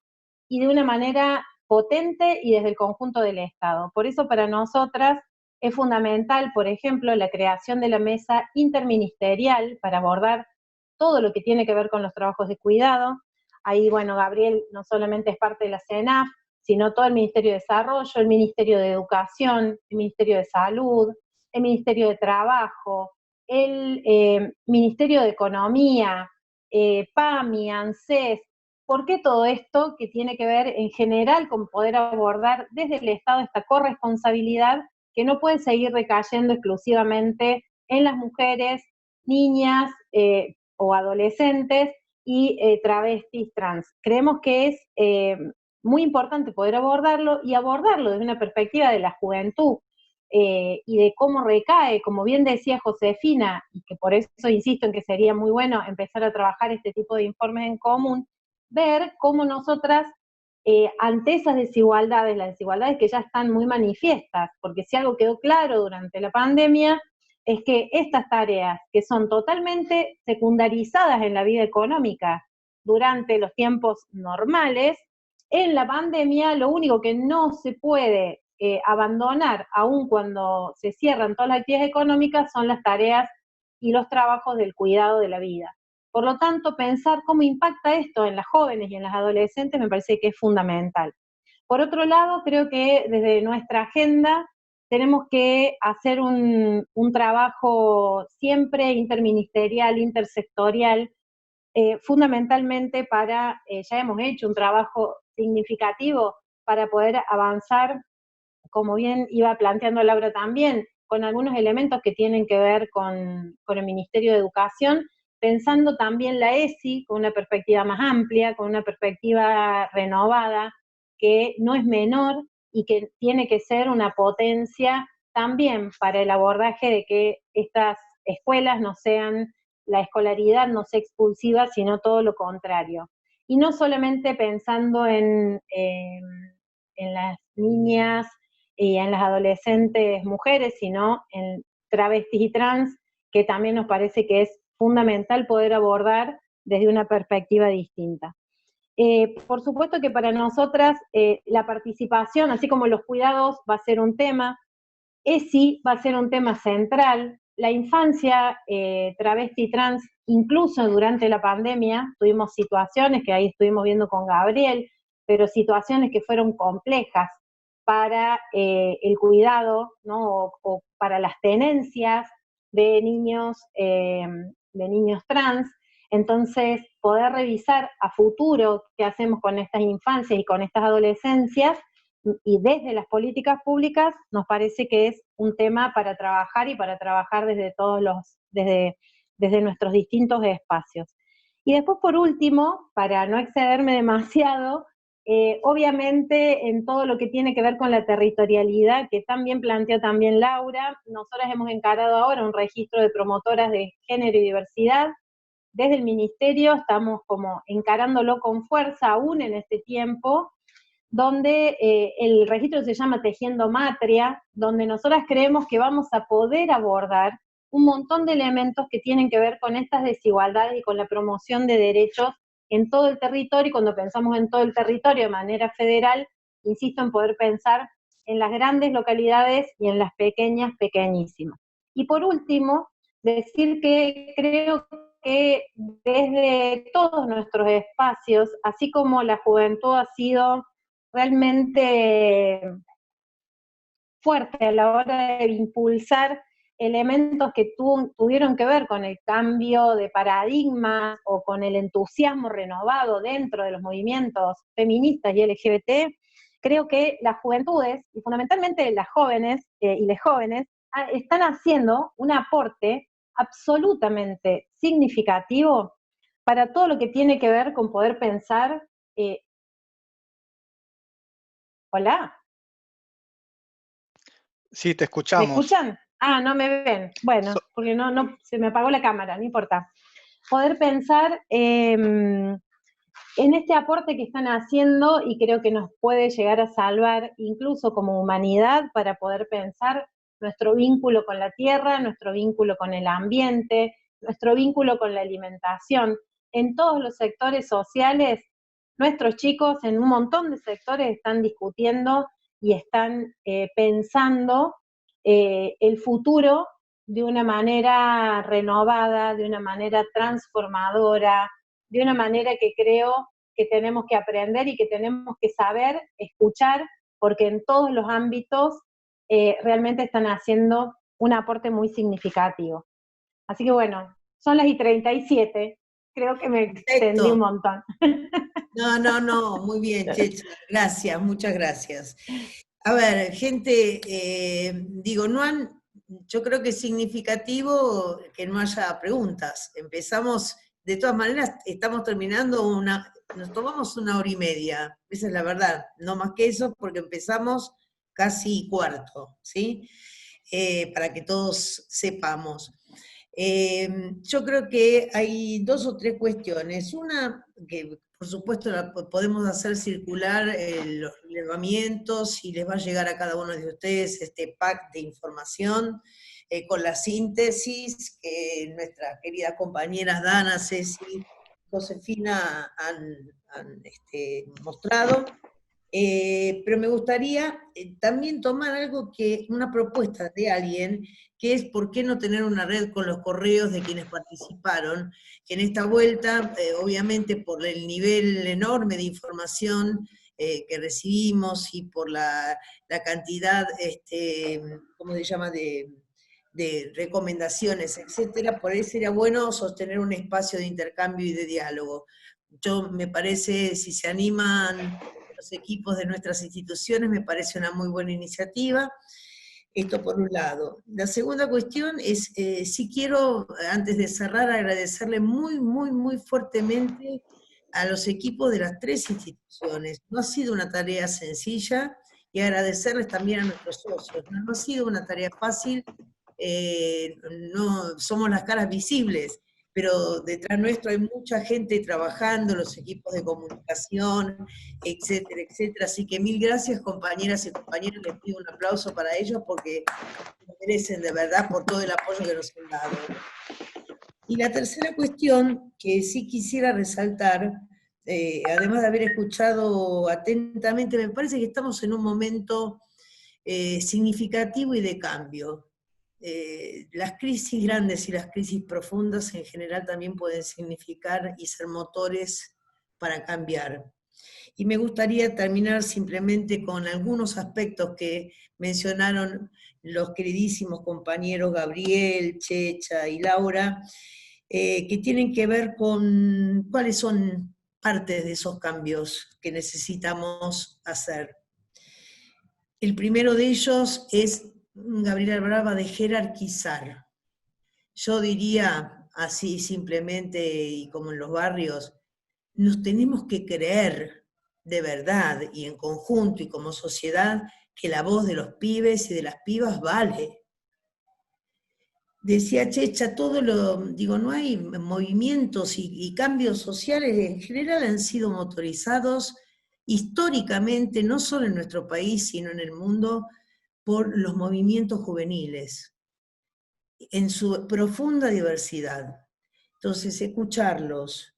Speaker 7: y de una manera potente y desde el conjunto del Estado. Por eso para nosotras es fundamental, por ejemplo, la creación de la mesa interministerial para abordar todo lo que tiene que ver con los trabajos de cuidado. Ahí, bueno, Gabriel no solamente es parte de la CENAF, sino todo el Ministerio de Desarrollo, el Ministerio de Educación, el Ministerio de Salud, el Ministerio de Trabajo, el Ministerio de Economía, PAMI, ANSES. ¿Por qué todo esto que tiene que ver en general con poder abordar desde el Estado esta corresponsabilidad que no puede seguir recayendo exclusivamente en las mujeres, niñas o adolescentes y travestis trans? Creemos que es muy importante poder abordarlo y abordarlo desde una perspectiva de la juventud y de cómo recae, como bien decía Josefina, y que por eso insisto en que sería muy bueno empezar a trabajar este tipo de informes en común, ver cómo nosotras, ante esas desigualdades, las desigualdades que ya están muy manifiestas, porque si algo quedó claro durante la pandemia, es que estas tareas que son totalmente secundarizadas en la vida económica durante los tiempos normales, en la pandemia lo único que no se puede abandonar, aun cuando se cierran todas las actividades económicas, son las tareas y los trabajos del cuidado de la vida. Por lo tanto, pensar cómo impacta esto en las jóvenes y en las adolescentes me parece que es fundamental. Por otro lado, creo que desde nuestra agenda tenemos que hacer un trabajo siempre interministerial, intersectorial, fundamentalmente para, ya hemos hecho un trabajo significativo para poder avanzar, como bien iba planteando Laura también, con algunos elementos que tienen que ver con el Ministerio de Educación, pensando también la ESI con una perspectiva más amplia, con una perspectiva renovada, que no es menor y que tiene que ser una potencia también para el abordaje de que estas escuelas no sean, la escolaridad no sea expulsiva, sino todo lo contrario. Y no solamente pensando en las niñas y en las adolescentes mujeres, sino en travestis y trans, que también nos parece que es fundamental poder abordar desde una perspectiva distinta. Por supuesto que para nosotras la participación, así como los cuidados, va a ser un tema, ESI va a ser un tema central, la infancia travesti y trans, incluso durante la pandemia, tuvimos situaciones que ahí estuvimos viendo con Gabriel, pero situaciones que fueron complejas para el cuidado, ¿no? o para las tenencias de niños trans. Entonces, poder revisar a futuro qué hacemos con estas infancias y con estas adolescencias, y desde las políticas públicas, nos parece que es un tema para trabajar y para trabajar desde desde nuestros distintos espacios. Y después, por último, para no excederme demasiado, obviamente en todo lo que tiene que ver con la territorialidad, que también planteó también Laura, nosotras hemos encarado ahora un registro de promotoras de género y diversidad. Desde el Ministerio estamos como encarándolo con fuerza aún en este tiempo, donde el registro se llama Tejiendo Matria, donde nosotras creemos que vamos a poder abordar un montón de elementos que tienen que ver con estas desigualdades y con la promoción de derechos en todo el territorio, y cuando pensamos en todo el territorio de manera federal, insisto en poder pensar en las grandes localidades y en las pequeñas, pequeñísimas. Y por último, decir que creo que desde todos nuestros espacios, así como la juventud ha sido realmente fuerte a la hora de impulsar elementos que tuvieron que ver con el cambio de paradigma o con el entusiasmo renovado dentro de los movimientos feministas y LGBT, creo que las juventudes, y fundamentalmente las jóvenes y les jóvenes, están haciendo un aporte absolutamente significativo para todo lo que tiene que ver con poder pensar. ¿Hola?
Speaker 8: Sí, te
Speaker 7: ¿Me
Speaker 8: escuchamos.
Speaker 7: escuchan? Ah, no me ven. Bueno, porque no se me apagó la cámara, no importa. Poder pensar en este aporte que están haciendo y creo que nos puede llegar a salvar incluso como humanidad para poder pensar nuestro vínculo con la tierra, nuestro vínculo con el ambiente, nuestro vínculo con la alimentación. En todos los sectores sociales, nuestros chicos en un montón de sectores están discutiendo y están pensando el futuro de una manera renovada, de una manera transformadora, de una manera que creo que tenemos que aprender y que tenemos que saber escuchar, porque en todos los ámbitos realmente están haciendo un aporte muy significativo. Así que bueno, son las 37, creo que me extendí un montón.
Speaker 1: No, muy bien, Checha, gracias, muchas gracias. A ver, gente, yo creo que es significativo que no haya preguntas. Empezamos, de todas maneras, estamos terminando nos tomamos 1 hora y media, esa es la verdad, no más que eso, porque empezamos casi cuarto, ¿sí? Para que todos sepamos. Yo creo que hay 2 o 3 cuestiones. Una, que por supuesto podemos hacer circular los relevamientos y les va a llegar a cada uno de ustedes este pack de información con la síntesis que nuestras queridas compañeras Dana, Ceci, Josefina han mostrado. Pero me gustaría también tomar una propuesta de alguien, que es por qué no tener una red con los correos de quienes participaron, que en esta vuelta, obviamente por el nivel enorme de información que recibimos y por la cantidad, ¿cómo se llama?, de recomendaciones, etcétera, por ahí sería bueno sostener un espacio de intercambio y de diálogo. Me parece, si se animan los equipos de nuestras instituciones, me parece una muy buena iniciativa. Esto por un lado. La segunda cuestión es, sí quiero, antes de cerrar, agradecerle muy, muy, muy fuertemente a los equipos de las 3 instituciones. No ha sido una tarea sencilla, y agradecerles también a nuestros socios. No ha sido una tarea fácil, no somos las caras visibles, pero detrás nuestro hay mucha gente trabajando, los equipos de comunicación, etcétera, etcétera. Así que mil gracias, compañeras y compañeros, les pido un aplauso para ellos porque lo merecen de verdad por todo el apoyo que nos han dado. Y la tercera cuestión que sí quisiera resaltar, además de haber escuchado atentamente, me parece que estamos en un momento significativo y de cambio. Las crisis grandes y las crisis profundas en general también pueden significar y ser motores para cambiar. Y me gustaría terminar simplemente con algunos aspectos que mencionaron los queridísimos compañeros Gabriel, Checha y Laura, que tienen que ver con cuáles son partes de esos cambios que necesitamos hacer. El primero de ellos es, Gabriel hablaba de jerarquizar. Yo diría, así simplemente y como en los barrios, nos tenemos que creer de verdad y en conjunto y como sociedad que la voz de los pibes y de las pibas vale. Decía Checha, no hay movimientos y cambios sociales en general han sido motorizados históricamente, no solo en nuestro país, sino en el mundo, por los movimientos juveniles, en su profunda diversidad. Entonces, escucharlos,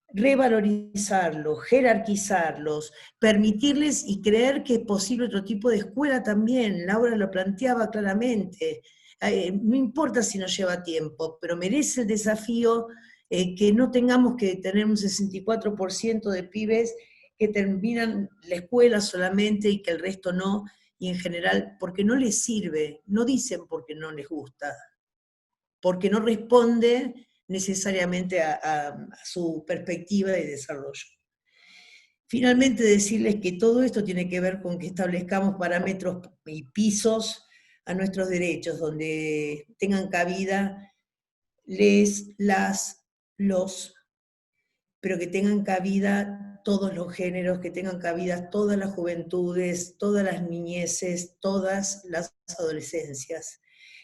Speaker 1: revalorizarlos, jerarquizarlos, permitirles y creer que es posible otro tipo de escuela también. Laura lo planteaba claramente. no importa si nos lleva tiempo, pero merece el desafío que no tengamos que tener un 64% de pibes que terminan la escuela solamente y que el resto no, y en general porque no les sirve, no dicen porque no les gusta, porque no responde necesariamente a su perspectiva de desarrollo. Finalmente decirles que todo esto tiene que ver con que establezcamos parámetros y pisos a nuestros derechos, donde tengan cabida los, pero que tengan cabida todos los géneros, que tengan cabida todas las juventudes, todas las niñeces, todas las adolescencias.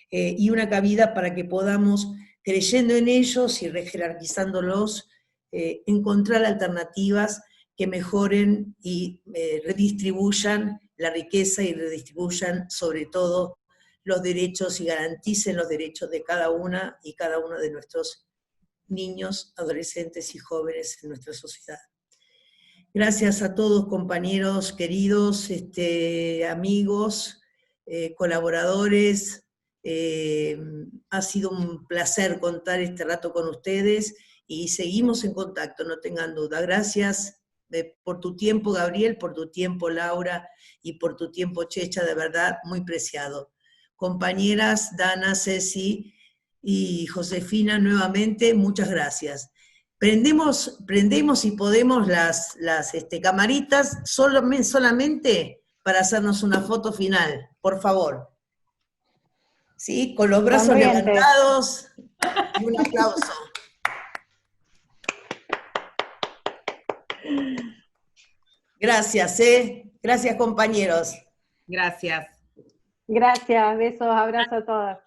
Speaker 1: Y una cabida para que podamos, creyendo en ellos y rejerarquizándolos, encontrar alternativas que mejoren y redistribuyan la riqueza y redistribuyan sobre todo los derechos y garanticen los derechos de cada una y cada uno de nuestros niños, adolescentes y jóvenes en nuestra sociedad. Gracias a todos, compañeros queridos, amigos, colaboradores. Ha sido un placer contar este rato con ustedes y seguimos en contacto, no tengan duda. Gracias por tu tiempo, Gabriel, por tu tiempo, Laura, y por tu tiempo, Checha, de verdad, muy preciado. Compañeras, Dana, Ceci y Josefina, nuevamente, muchas gracias. Prendemos si podemos las camaritas solamente para hacernos una foto final, por favor. ¿Sí? Con los brazos levantados y un aplauso. Gracias, Gracias, compañeros.
Speaker 6: Gracias.
Speaker 7: Gracias, besos, abrazos a todas.